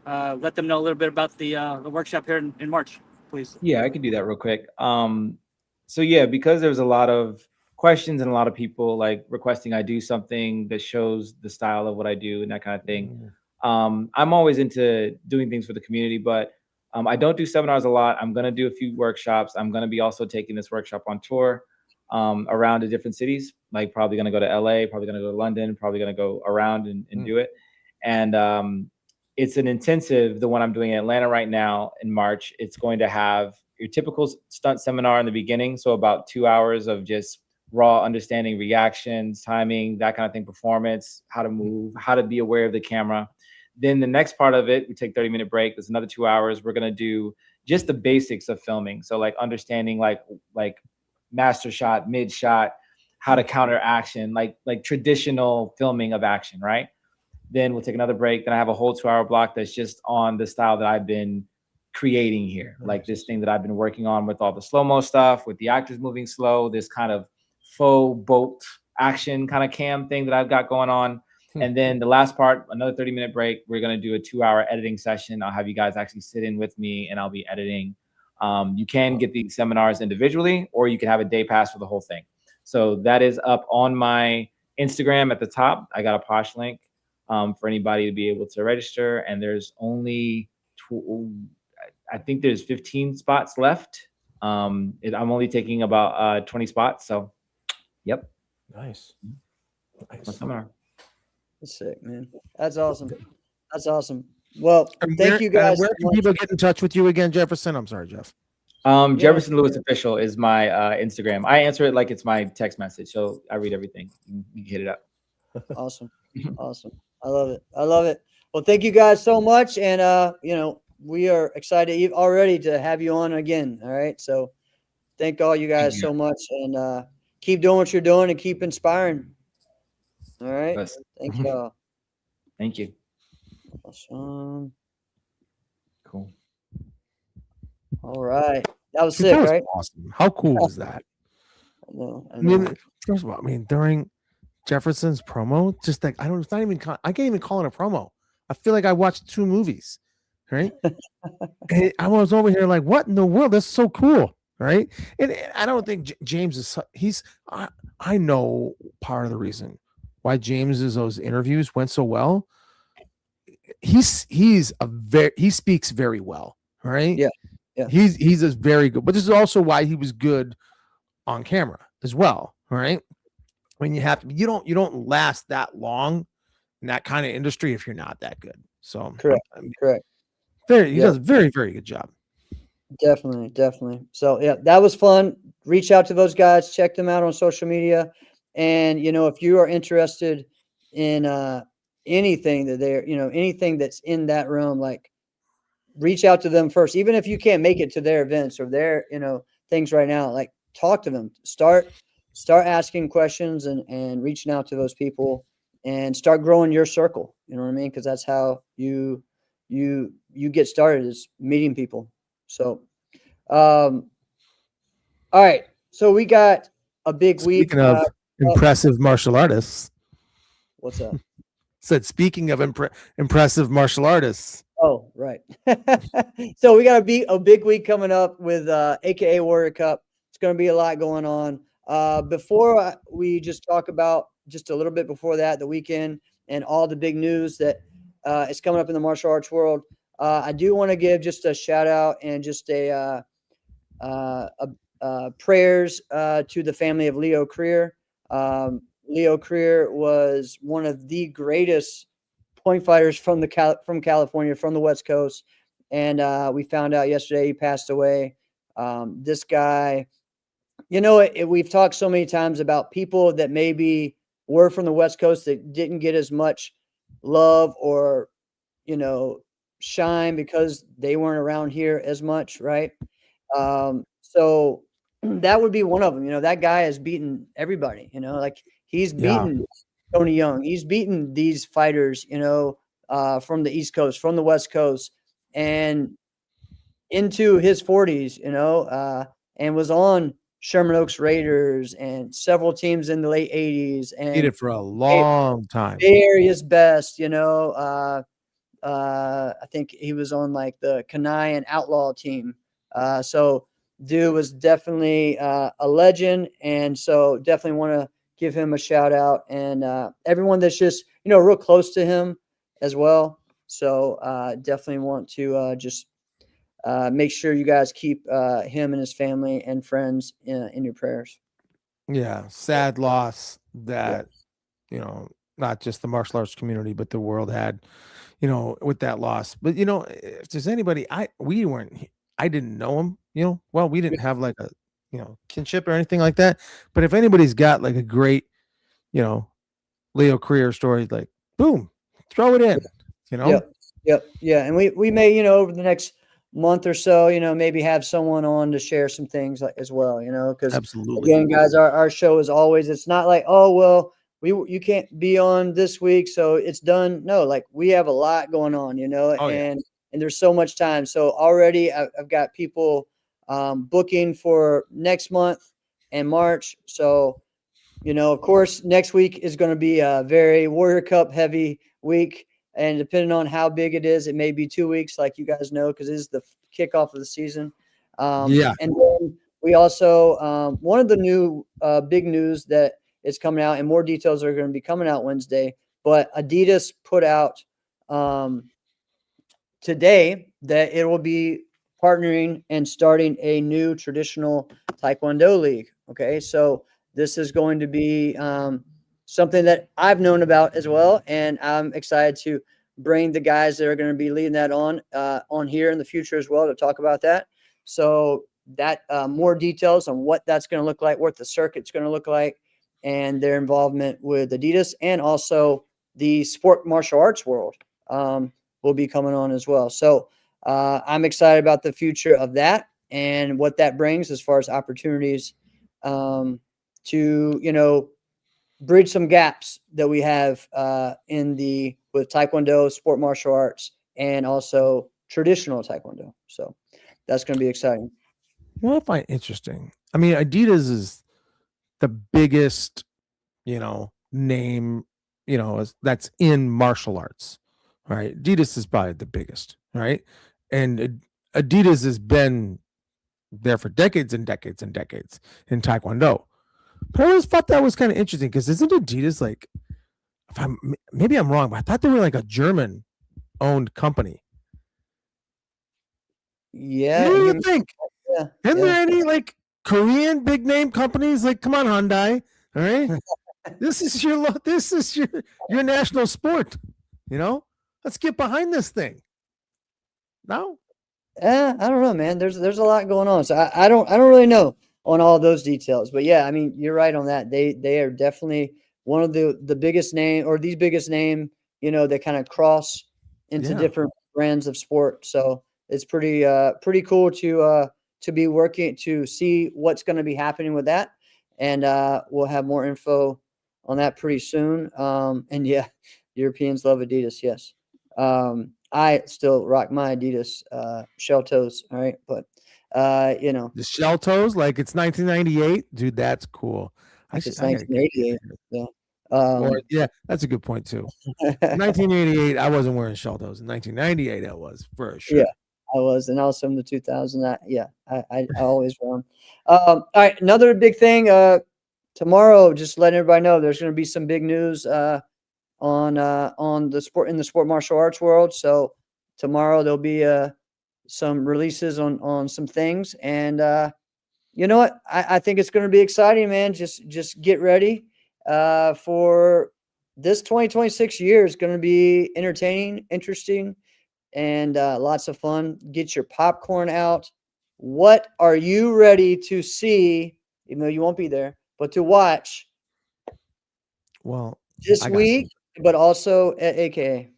let them know a little bit about the workshop here in March, please. Yeah, I can do that real quick. So yeah, because there's a lot of questions and a lot of people like requesting I do something that shows the style of what I do and that kind of thing. I'm always into doing things for the community, but I don't do seminars a lot. I'm gonna do a few workshops. I'm gonna be also taking this workshop on tour around the different cities. Like probably gonna go to LA, probably gonna go to London, probably gonna go around and do it. And it's an intensive, the one I'm doing in Atlanta right now in March. It's going to have your typical stunt seminar in the beginning. So about 2 hours of just raw understanding, reactions, timing, that kind of thing, performance, how to move, how to be aware of the camera. Then the next part of it, we take 30-minute break. There's another 2 hours. We're going to do just the basics of filming. So like understanding like master shot, mid shot, how to counter action, like traditional filming of action, right? Then we'll take another break. Then I have a whole 2-hour block that's just on the style that I've been creating here, like this thing that I've been working on with all the slow-mo stuff, with the actors moving slow, this kind of faux boat action kind of cam thing that I've got going on. And then the last part, another 30-minute break. We're going to do a 2-hour editing session. I'll have you guys actually sit in with me and I'll be editing. You can get these seminars individually, or you can have a day pass for the whole thing. So that is up on my Instagram at the top. I got a Posh link for anybody to be able to register. And there's only, I think there's 15 spots left. I'm only taking about 20 spots. So, yep. Nice. Seminar. That's sick, man. That's awesome. That's awesome. Well, And thank you guys. Where so can much. people get in touch with you again, Jefferson? I'm sorry, Jeff. Jefferson Lewis Official is my Instagram. I answer it like it's my text message. So I read everything. You can hit it up. Awesome. Awesome. I love it. I love it. Well, thank you guys so much. And, we are excited already to have you on again. All right. So thank all you guys so much, and keep doing what you're doing and keep inspiring. All right. Yes. Thank y'all. Thank you. Awesome. Cool. All right. That was Dude, sick, that was right? awesome. How cool was that? I know. I mean, first of all, during Jefferson's promo, just like I can't even call it a promo. I feel like I watched 2 movies, right? And I was over here like, what in the world? That's so cool, right? And I don't think James is. I know part of the reason why James's those interviews went so well. He speaks very well, right? Yeah. Yeah. He's a very good, but this is also why he was good on camera as well, right? When you don't last that long in that kind of industry if you're not that good. So Correct. Correct. He does a very, very good job. Definitely. So yeah, that was fun. Reach out to those guys, check them out on social media. And if you are interested in anything that anything that's in that realm, like reach out to them first. Even if you can't make it to their events or their, things right now, like talk to them. Start asking questions and reaching out to those people and start growing your circle. You know what I mean? Because that's how you get started, is meeting people. So, all right. So we got a big week. Speaking of impressive martial artists, What's up? said speaking of impressive martial artists. Oh, right. So we got a big week coming up with AKA Warrior Cup. It's going to be a lot going on. Before we just talk about just a little bit before that, the weekend and all the big news that is coming up in the martial arts world, I do want to give just a shout out and just a prayers to the family of Leo Creer. Leo Creer was one of the greatest point fighters from California, from the West Coast, and we found out yesterday he passed away. This guy, we've talked so many times about people that maybe were from the West Coast that didn't get as much love or shine because they weren't around here as much, right? So that would be one of them. That guy has beaten everybody. Like he's beaten Tony Young. He's beaten these fighters, from the East Coast, from the West Coast, and into his 40s, and was on Sherman Oaks Raiders and several teams in the late 80s. And Did it for a long time. Various best, I think he was on like the Kenai and Outlaw team. So dude was definitely a legend. And so definitely want to give him a shout out, and everyone that's just, real close to him as well. So definitely want to just make sure you guys keep him and his family and friends in your prayers. Yeah. Sad loss that, not just the martial arts community, but the world had, with that loss. But, if there's anybody, I didn't know him, well, we didn't have like a, kinship or anything like that. But if anybody's got like a great, Leo career story, like boom, throw it in. Yep. Yeah. And we may, over the next month or so, maybe have someone on to share some things as well, because Absolutely. again, guys, our show is always, it's not like, oh, well, you can't be on this week, so it's done. No, like we have a lot going on, and there's so much time. So already I've got people booking for next month and March. So, of course, next week is going to be a very Warrior Cup heavy week. And depending on how big it is, it may be 2 weeks, like you guys know, because it is the kickoff of the season. And then we also, one of the new big news that is coming out, and more details are going to be coming out Wednesday, but Adidas put out today that it will be partnering and starting a new traditional Taekwondo league. Okay, so this is going to be something that I've known about as well, and I'm excited to bring the guys that are going to be leading that on here in the future as well to talk about that. So that more details on what that's going to look like, what the circuit's going to look like, and their involvement with Adidas, and also the sport martial arts world will be coming on as well. So I'm excited about the future of that and what that brings as far as opportunities to, bridge some gaps that we have with Taekwondo, sport martial arts, and also traditional Taekwondo. So that's going to be exciting. What I find interesting, I mean, Adidas is the biggest, name, that's in martial arts, right? Adidas is probably the biggest, right? And Adidas has been there for decades and decades and decades in Taekwondo. But I always thought that was kind of interesting because isn't Adidas like, maybe I'm wrong, but I thought they were like a German-owned company. Yeah. What do you think? Yeah. Isn't there any like Korean big name companies? Like, come on, Hyundai. All right, this is your national sport. Let's get behind this thing. No. I don't know, man. There's a lot going on, so I don't really know on all those details. But yeah, I mean, you're right on that. They are definitely one of the biggest name, or the biggest name, that kind of cross into different brands of sport. So it's pretty cool to be working to see what's going to be happening with that, and we'll have more info on that pretty soon. And yeah, Europeans love Adidas. Yes. I still rock my Adidas shell toes. All right. But, the shell toes, like it's 1998. Dude, that's cool. It's 1988. Yeah. That's a good point, too. 1988, I wasn't wearing shell toes. In 1998, I was for sure. Yeah, I was. And also in the 2000, I always wear them. All right. Another big thing tomorrow, just letting everybody know there's going to be some big news on the sport martial arts world. So tomorrow there'll be some releases on some things, and you know what? I think it's going to be exciting, man. Just get ready for this 2026 year. Is going to be entertaining, interesting, and lots of fun. Get your popcorn out. What are you ready to see? Even though you won't be there, but to watch. Well, this week. But also at AKA.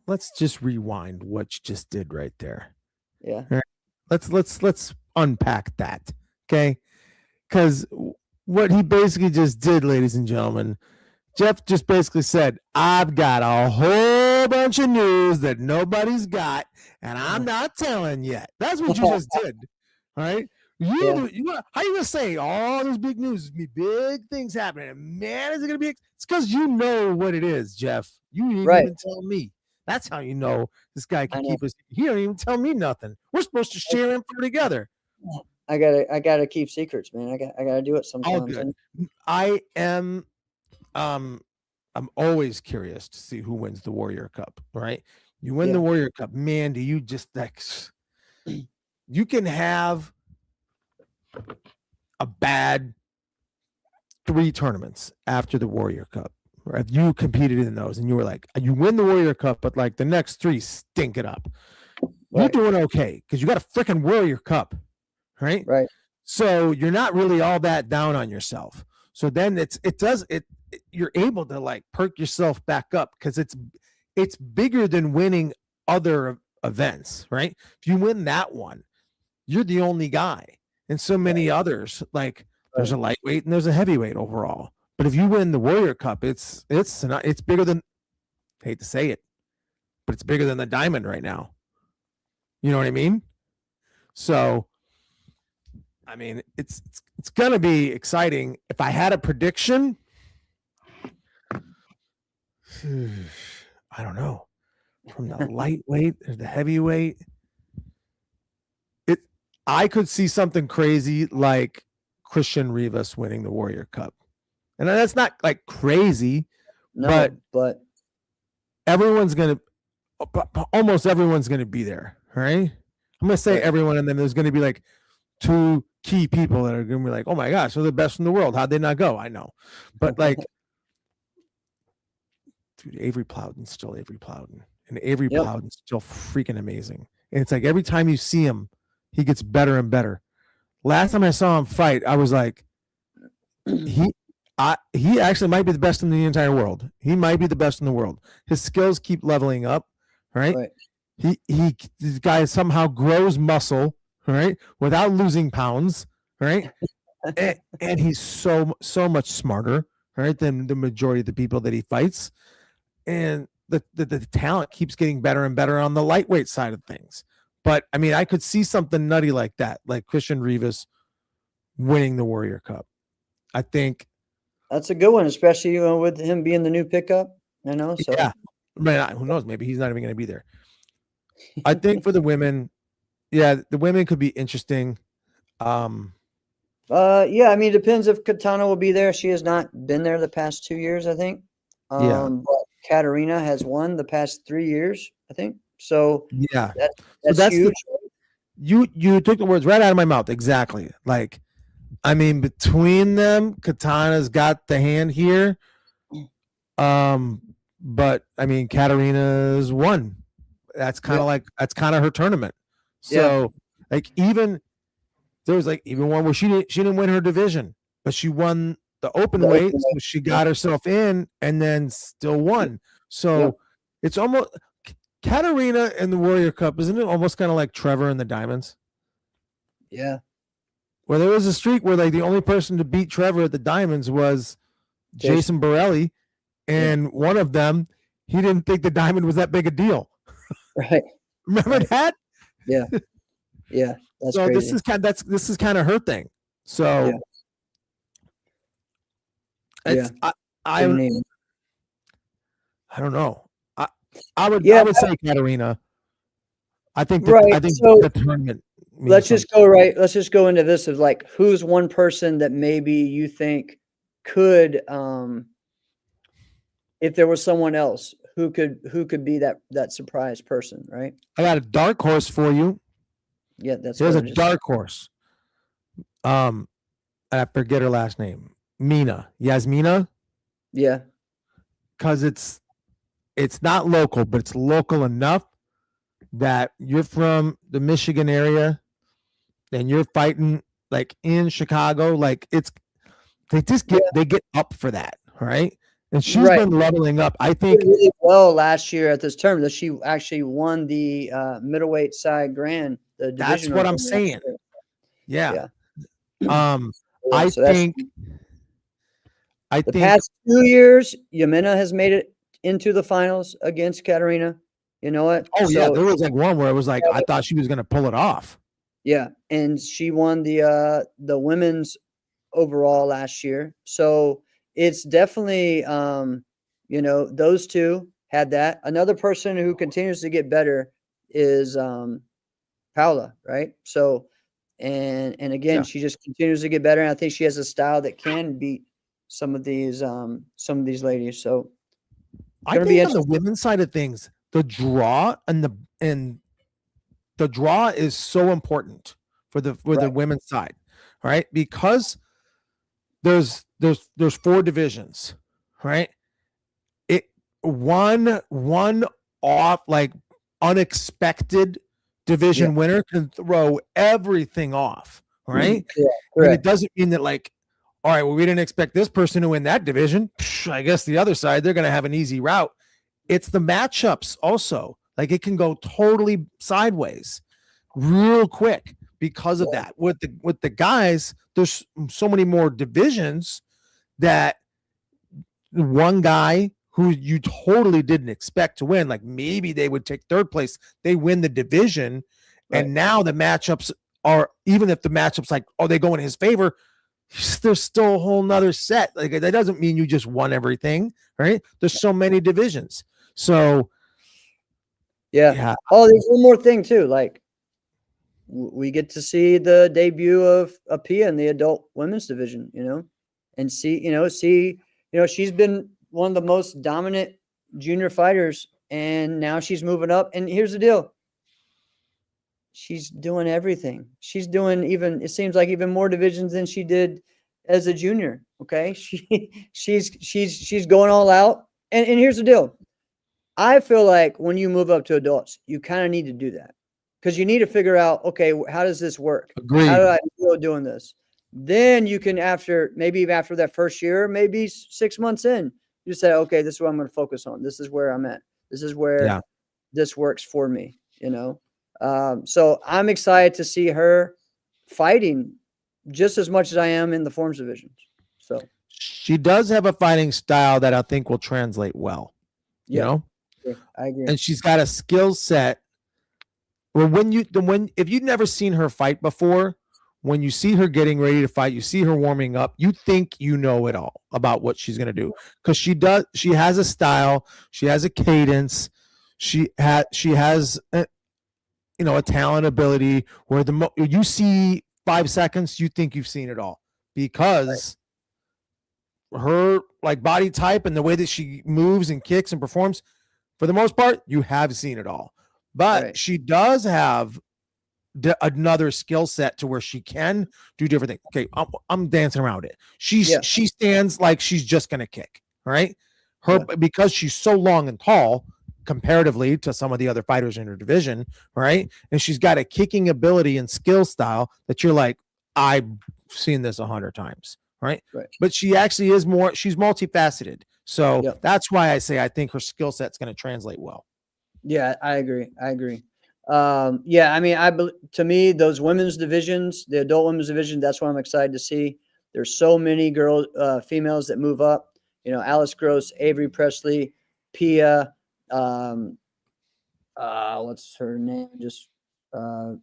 Let's just rewind what you just did right there. Yeah. All right. Let's unpack that. Okay. Because what he basically just did, ladies and gentlemen, Jeff just basically said, I've got a whole bunch of news that nobody's got, and I'm not telling yet. That's what you just did. All right. How you gonna say, oh, there's big news, there's big things happening, and man, is it gonna be? It's because you know what it is, Jeff. You didn't even tell me. That's how you know this guy can keep us. He don't even tell me nothing. We're supposed to share info together. I gotta keep secrets, man. I gotta do it sometimes. All good. I am, I'm always curious to see who wins the Warrior Cup. Right? You win the Warrior Cup, man. Do you just like? You can have a bad 3 tournaments after the Warrior Cup, or if you competed in those and you were like, you win the Warrior Cup, but like the next 3 stink it up. You're doing okay because you got a freaking Warrior Cup, right? Right. So you're not really all that down on yourself. So then you're able to like perk yourself back up because it's bigger than winning other events, right? If you win that one, you're the only guy. And so many others, like there's a lightweight and there's a heavyweight overall. But if you win the Warrior Cup, it's bigger than, hate to say it, but it's bigger than the diamond right now. You know what I mean? So, I mean, it's gonna be exciting. If I had a prediction, I don't know, from the lightweight or the heavyweight, I could see something crazy like Christian Rivas winning the Warrior Cup, and that's not like crazy, No, but everyone's gonna, almost everyone's gonna be there, right? I'm gonna say Right. everyone, and then there's gonna be like 2 key people that are gonna be like, oh my gosh, they're the best in the world. How'd they not go? I know, but like, dude, Avery Plowden's still Avery Plowden, and Avery Yep. Plowden's still freaking amazing. And it's like every time you see him, he gets better and better. Last time I saw him fight, I was like, he actually might be the best in the entire world. He might be the best in the world. His skills keep leveling up, right? This guy somehow grows muscle, right, without losing pounds, right? and he's so much smarter, right, than the majority of the people that he fights. And the talent keeps getting better and better on the lightweight side of things. But I mean, I could see something nutty like that, like Christian Rivas winning the Warrior Cup. I think that's a good one, especially with him being the new pickup. So yeah, man, who knows? Maybe he's not even going to be there. I think for the women, yeah, the women could be interesting. Yeah, I mean, it depends if Katana will be there. She has not been there the past 2 years, I think. Yeah. But Katarina has won the past 3 years, I think. So yeah, that's huge. You took the words right out of my mouth. Exactly. Like, I mean, between them, Katana's got the hand here. But I mean, Katarina's won. That's kind of her tournament. So like even there was like even one where she didn't win her division, but she won the open weight, so she got herself in and then still won. So it's almost Katarina in the Warrior Cup, isn't it almost kind of like Trevor and the Diamonds? Yeah. Where there was a streak where like the only person to beat Trevor at the Diamonds was Jason Borelli, and one of them, he didn't think the diamond was that big a deal. Right. Remember that? Yeah. Yeah. That's so crazy. this is kind of her thing. So it's I don't know. I would say Katarina. I think so the tournament. Let's just go into this of like who's one person that maybe you think could if there was someone else who could be that surprise person, right? I got a dark horse for you. Yeah, there's a dark horse. I forget her last name. Yasmina. Yeah. Because it's not local, but it's local enough that you're from the Michigan area and you're fighting like in Chicago. Like they get up for that, right? And she's been leveling up. I think really well last year at this tournament. That she actually won the middleweight side grand. The division. That's what I'm saying. Yeah. I think the past 2 years, Yamina has made it into the finals against Katarina. You know what? Oh yeah, there was like one where it was like I thought she was going to pull it off. Yeah, and she won the women's overall last year. So it's definitely those two had that. Another person who continues to get better is Paula, right? So and again, she just continues to get better, and I think she has a style that can beat some of these ladies. So I think on the women's side of things, the draw and the draw is so important for the women's side, right? Because there's 4 divisions, right? One off like unexpected division winner can throw everything off, right? Yeah, And it correct. doesn't mean that like, all right, well, we didn't expect this person to win that division. I guess the other side, they're going to have an easy route. It's the matchups also. Like it can go totally sideways real quick because of that. With the guys, there's so many more divisions that one guy who you totally didn't expect to win, like maybe they would take third place, they win the division, Right. and now the matchups are, even if the matchups like, oh, they go in his favor, there's still a whole nother set. Like that doesn't mean you just won everything, right? There's so many divisions. So Yeah. Oh, there's one more thing too. Like we get to see the debut of Pia in the adult women's division, and see, she's been one of the most dominant junior fighters, and now she's moving up. And here's the deal. She's doing everything. She's doing it seems like even more divisions than she did as a junior. Okay. She's going all out. And here's the deal. I feel like when you move up to adults, you kind of need to do that because you need to figure out, okay, how does this work? Agreed. How do I feel doing this? Then you can, after that first year, maybe 6 months in, you say, okay, this is what I'm going to focus on. This is where I'm at. This is where this works for me, So I'm excited to see her fighting just as much as I am in the forms divisions. So she does have a fighting style that I think will translate well, you know? I agree. And she's got a skill set. Well, if you've never seen her fight before, when you see her getting ready to fight, you see her warming up, you think you know it all about what she's going to do because she has a style, she has a cadence, she has a talent ability where you see 5 seconds, you think you've seen it all because her like body type and the way that she moves and kicks and performs. For the most part, you have seen it all, but she does have another skill set to where she can do different things. Okay, I'm dancing around it. She stands like she's just gonna kick, right? Because she's so long and tall comparatively to some of the other fighters in her division, right? And she's got a kicking ability and skill style that you're like, I've seen this 100 times, right? But she actually is she's multifaceted. So that's why I say I think her skill set's going to translate well. Yeah, I agree. I mean, to me, those women's divisions, the adult women's division, that's what I'm excited to see. There's so many females that move up. Alice Gross, Avery Presley, Pia, what's her name? Just a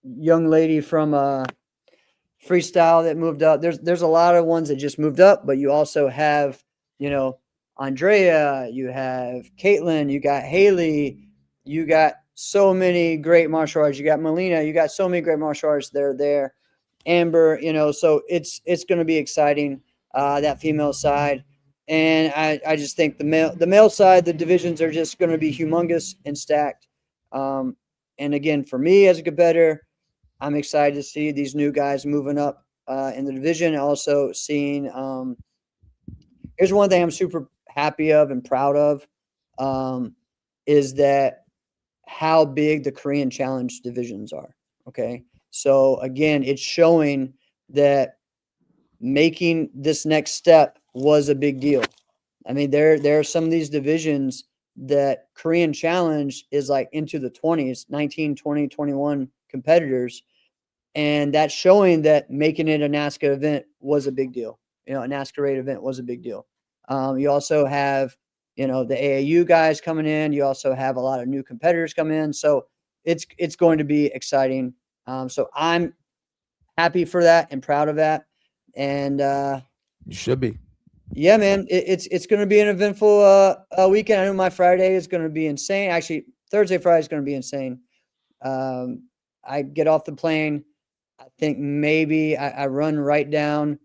young lady from freestyle that moved up. There's a lot of ones that just moved up, but you also have Andrea, you have Caitlin, you got Haley, you got so many great martial arts. You got Melina, you got so many great martial arts that are there. Amber, so it's going to be exciting, that female side. And I just think the male side, the divisions are just going to be humongous and stacked. And again, for me as a competitor, I'm excited to see these new guys moving up in the division. Also seeing, here's one thing I'm super happy of and proud of, is that how big the Korean Challenge divisions are. Okay. So again, it's showing that making this next step was a big deal. I mean, there are some of these divisions that Korean Challenge is like into the 20s, 19, 20, 21 competitors. And that's showing that making it a NASCA event was a big deal. A NASCA rate event was a big deal. You also have, the AAU guys coming in. You also have a lot of new competitors come in. So it's going to be exciting. So I'm happy for that and proud of that. And you should be. Yeah, man, it's going to be an eventful weekend. I know my Friday is going to be insane. Actually, Thursday, Friday is going to be insane. I get off the plane. I think maybe I run right down,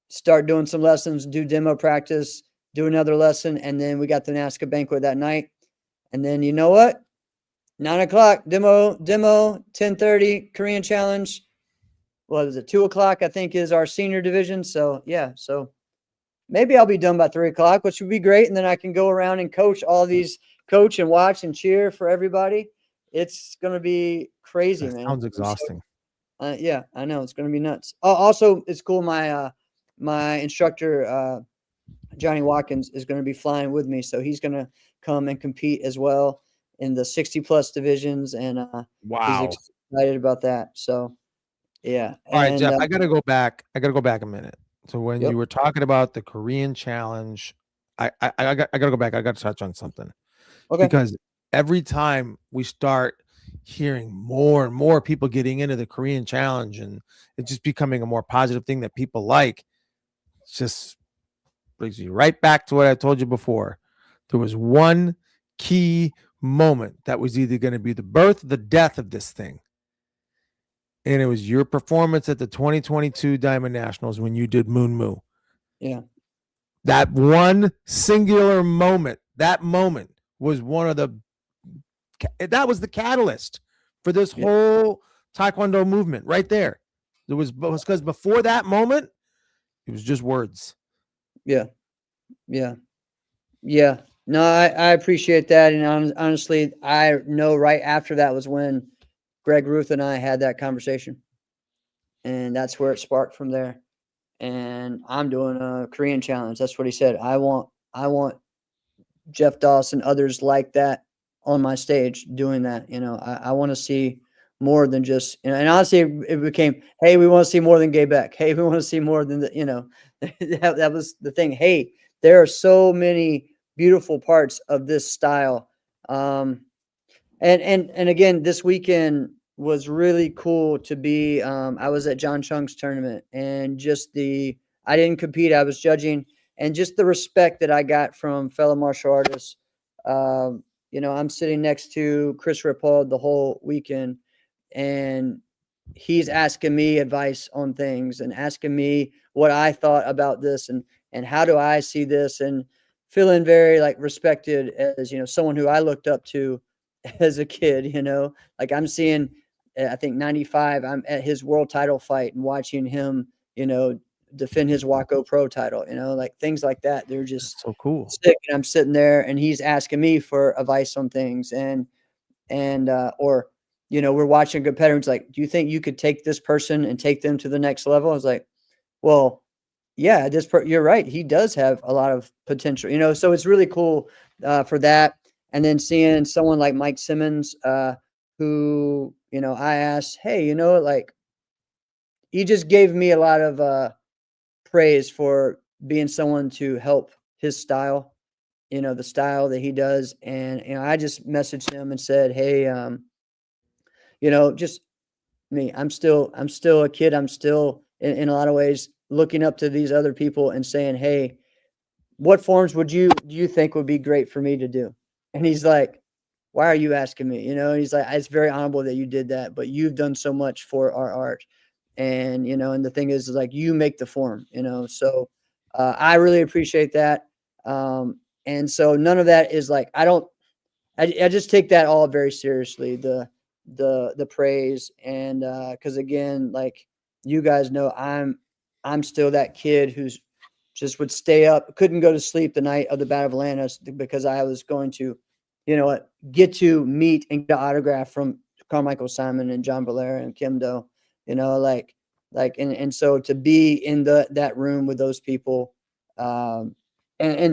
start doing some lessons, do demo practice, do another lesson, and then we got the NASCA banquet that night. And then you know what? 9:00 demo, 10:30 Korean Challenge. What is it? 2:00 I think is our senior division. So yeah, so maybe I'll be done by 3:00, which would be great, and then I can go around and coach and watch and cheer for everybody. It's gonna be crazy, man. Sounds exhausting. Yeah, I know it's going to be nuts. Oh, also, it's cool. My instructor, Johnny Watkins, is going to be flying with me, so he's going to come and compete as well in the 60+ divisions, and he's Wow. excited about that. So, yeah. All right, And Jeff, I gotta go back. I gotta go back a minute. So when Yep. you were talking about the Korean challenge, I gotta go back. I gotta touch on something Okay. because every time we start hearing more and more people getting into the Korean challenge and it's just becoming a more positive thing that people like, it just brings you right back to what I told you before. There was one key moment that was either going to be the birth or the death of this thing. And it was your performance at the 2022 Diamond Nationals when you did Moon Moo. Yeah. That one singular moment, that moment was that was the catalyst for this whole Taekwondo movement right there. It was because before that moment, it was just words. Yeah. Yeah. Yeah. No, I appreciate that. And honestly, I know right after that was when Greg Ruth and I had that conversation. And that's where it sparked from there. And I'm doing a Korean challenge. That's what he said. I want Jeff Doss and others like that on my stage doing that. I want to see more than just, and honestly, it became, hey, we want to see more than Gay Beck. Hey, we want to see more than that was the thing. Hey, there are so many beautiful parts of this style. And again, this weekend was really cool to be, I was at John Chung's tournament, and I didn't compete. I was judging, and just the respect that I got from fellow martial artists. I'm sitting next to Chris Ripoll the whole weekend, and he's asking me advice on things and asking me what I thought about this and how do I see this, and feeling very like respected as, someone who I looked up to as a kid, like I'm seeing, I think 95, I'm at his world title fight and watching him, defend his Waco Pro title, like things like that. They're just so cool. sick. And I'm sitting there and he's asking me for advice on things or, we're watching competitors like, do you think you could take this person and take them to the next level? I was like, well, yeah, you're right. He does have a lot of potential, so it's really cool for that. And then seeing someone like Mike Simmons, who, I asked, hey, like he just gave me a lot of praise for being someone to help his style, the style that he does. And, I just messaged him and said, hey, just me, I'm still a kid. I'm still in a lot of ways looking up to these other people and saying, hey, what forms do you think would be great for me to do? And he's like, why are you asking me? And he's like, it's very honorable that you did that, but you've done so much for our art. And, and the thing is like, you make the form, so I really appreciate that. And so none of that is like, I just take that all very seriously, the praise. And, cause again, like you guys know, I'm still that kid who's just would stay up, couldn't go to sleep the night of the Battle of Atlantis because I was going to, get to meet and get an autograph from Carmichael Simon and John Valera and Kim Do, and so to be in that room with those people, and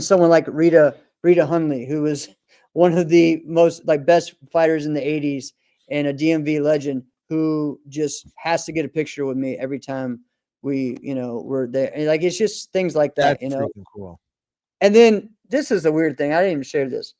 someone like Rita Hundley, who was one of the most like best fighters in the 80s and a DMV legend, who just has to get a picture with me every time we're there. And like, it's just things like that, That's freaking cool. And then this is the weird thing. I didn't even share this.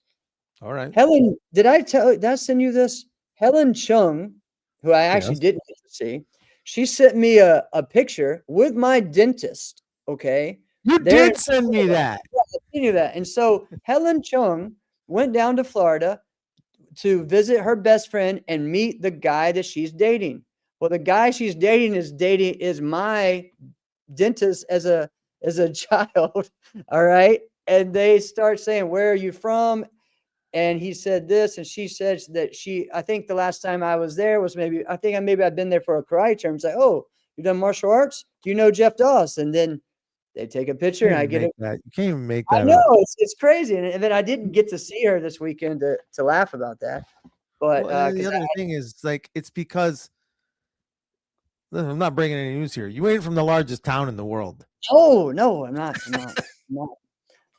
All right. Helen, did I send you this? Helen Chung, who I actually didn't get to see, she sent me a picture with my dentist. Okay. You did send me that. Yeah, I sent you that. And so Helen Chung went down to Florida to visit her best friend and meet the guy that she's dating. Well, the guy she's dating is my dentist as a child. All right. And they start saying, where are you from? And he said this, and she said that I think the last time I was there was maybe I've been there for a karate term. It's like, oh, you've done martial arts? Do you know Jeff Doss? And then they take a picture and I get it. You can't even make that. I know it's crazy. And then I didn't get to see her this weekend to laugh about that. But the other thing is like, it's because Listen, I'm not bringing any news here. You ain't from the largest town in the world. Oh no, I'm not.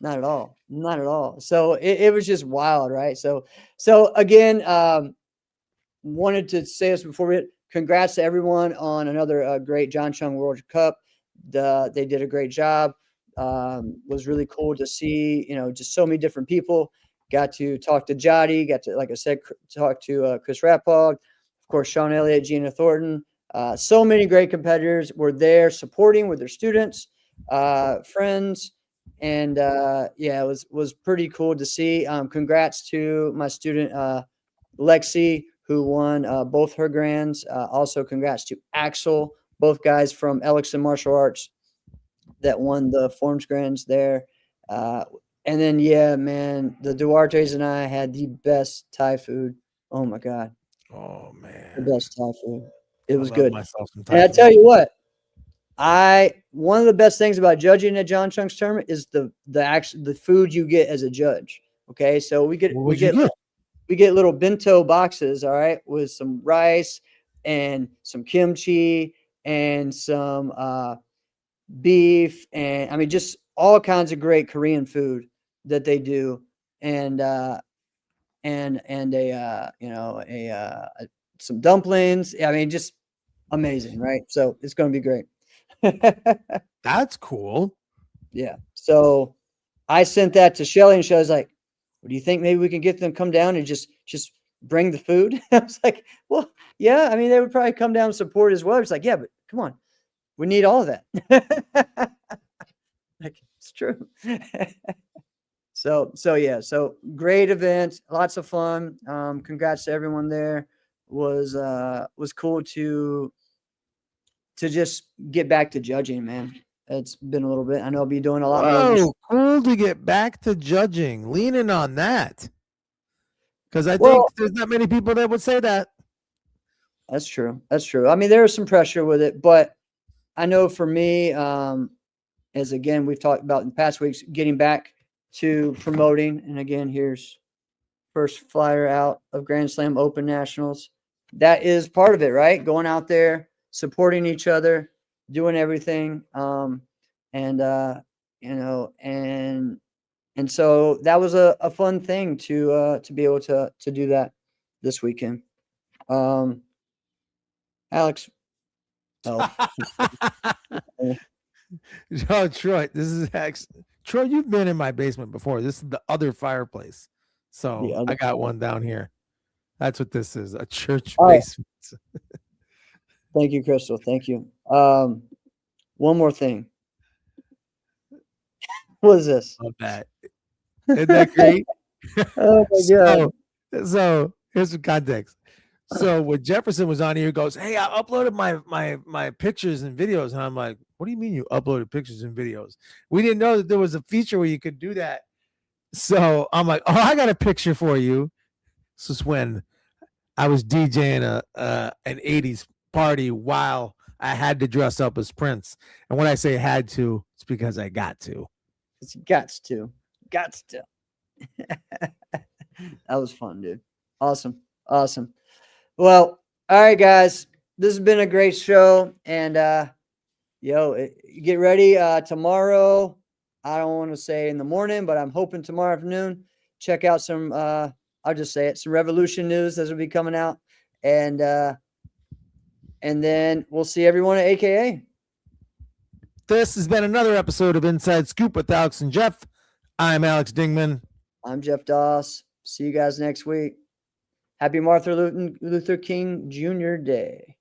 Not at all. Not at all. So it was just wild, right? So again, wanted to say this before we congrats to everyone on another great John Chung World Cup. They did a great job. Was really cool to see, just so many different people. Got to talk to Jotty, got to, like I said, talk to Chris Rapog, of course, Sean Elliott, Gina Thornton. So many great competitors were there supporting with their students, friends. And yeah, it was pretty cool to see. Congrats to my student, Lexi, who won both her grands. Also, congrats to Axel, both guys from Elixon Martial Arts that won the Forms Grands there. And then, yeah, man, the Duartes and I had the best Thai food. Oh, my God. Oh The man, best Thai food. It was I love good. myself some And I Thai tell food. you what, one of the best things about judging at John Chung's tournament is the food you get as a judge. Okay, so we get What'd you get? we get little bento boxes, all right, with some rice and some kimchi and some beef, and I mean just all kinds of great Korean food that they do, and some dumplings. I mean, just amazing, right? So it's going to be great. That's cool. Yeah. So I sent that to Shelly, and Shelly's like, "What do you think? Maybe we can get them to come down and just bring the food?" I was like, "Well, yeah. I mean, they would probably come down and support as well." It's like, "Yeah, but come on, we need all of that." Like, it's true. So yeah. So great event, lots of fun. Congrats to everyone there. Was cool to just get back to judging, man. It's been a little bit. I know I'll be doing a lot more. Whoa, cool to get back to judging. Leaning on that. Because I think Well, there's not many people that would say that. that's true. That's true. I mean, there was some pressure with it, but I know for me, as again we've talked about in past weeks, getting back to promoting. And again, here's first flyer out of Grand Slam Open Nationals. That is part of it, right? Going out there, supporting each other, doing everything. And so that was a fun thing to be able to do that this weekend. Alex. Oh, Oh, Troy, this is actually Troy. You've been in my basement before. This is the other fireplace. So The other I got one down here. That's what this is, a church All right. basement. Thank you, Crystal. Thank you. One more thing. What is this? Love that. Isn't that great? Oh my God. So here's some context. So when Jefferson was on here, he goes, "Hey, I uploaded my pictures and videos," and I'm like, "What do you mean you uploaded pictures and videos? We didn't know that there was a feature where you could do that." So I'm like, "Oh, I got a picture for you." This is when I was DJing an '80s party while I had to dress up as Prince. And when I say had to, it's because I got to. It's gots to. That was fun, dude. Awesome. Well, all right, guys. This has been a great show. And get ready tomorrow. I don't want to say in the morning, but I'm hoping tomorrow afternoon. Check out some I'll just say it, some Revolution news that will be coming out. And then we'll see everyone at AKA. This has been another episode of Inside Scoop with Alex and Jeff. I'm Alex Dingman. I'm Jeff Doss. See you guys next week. Happy Martin Luther King Jr. Day.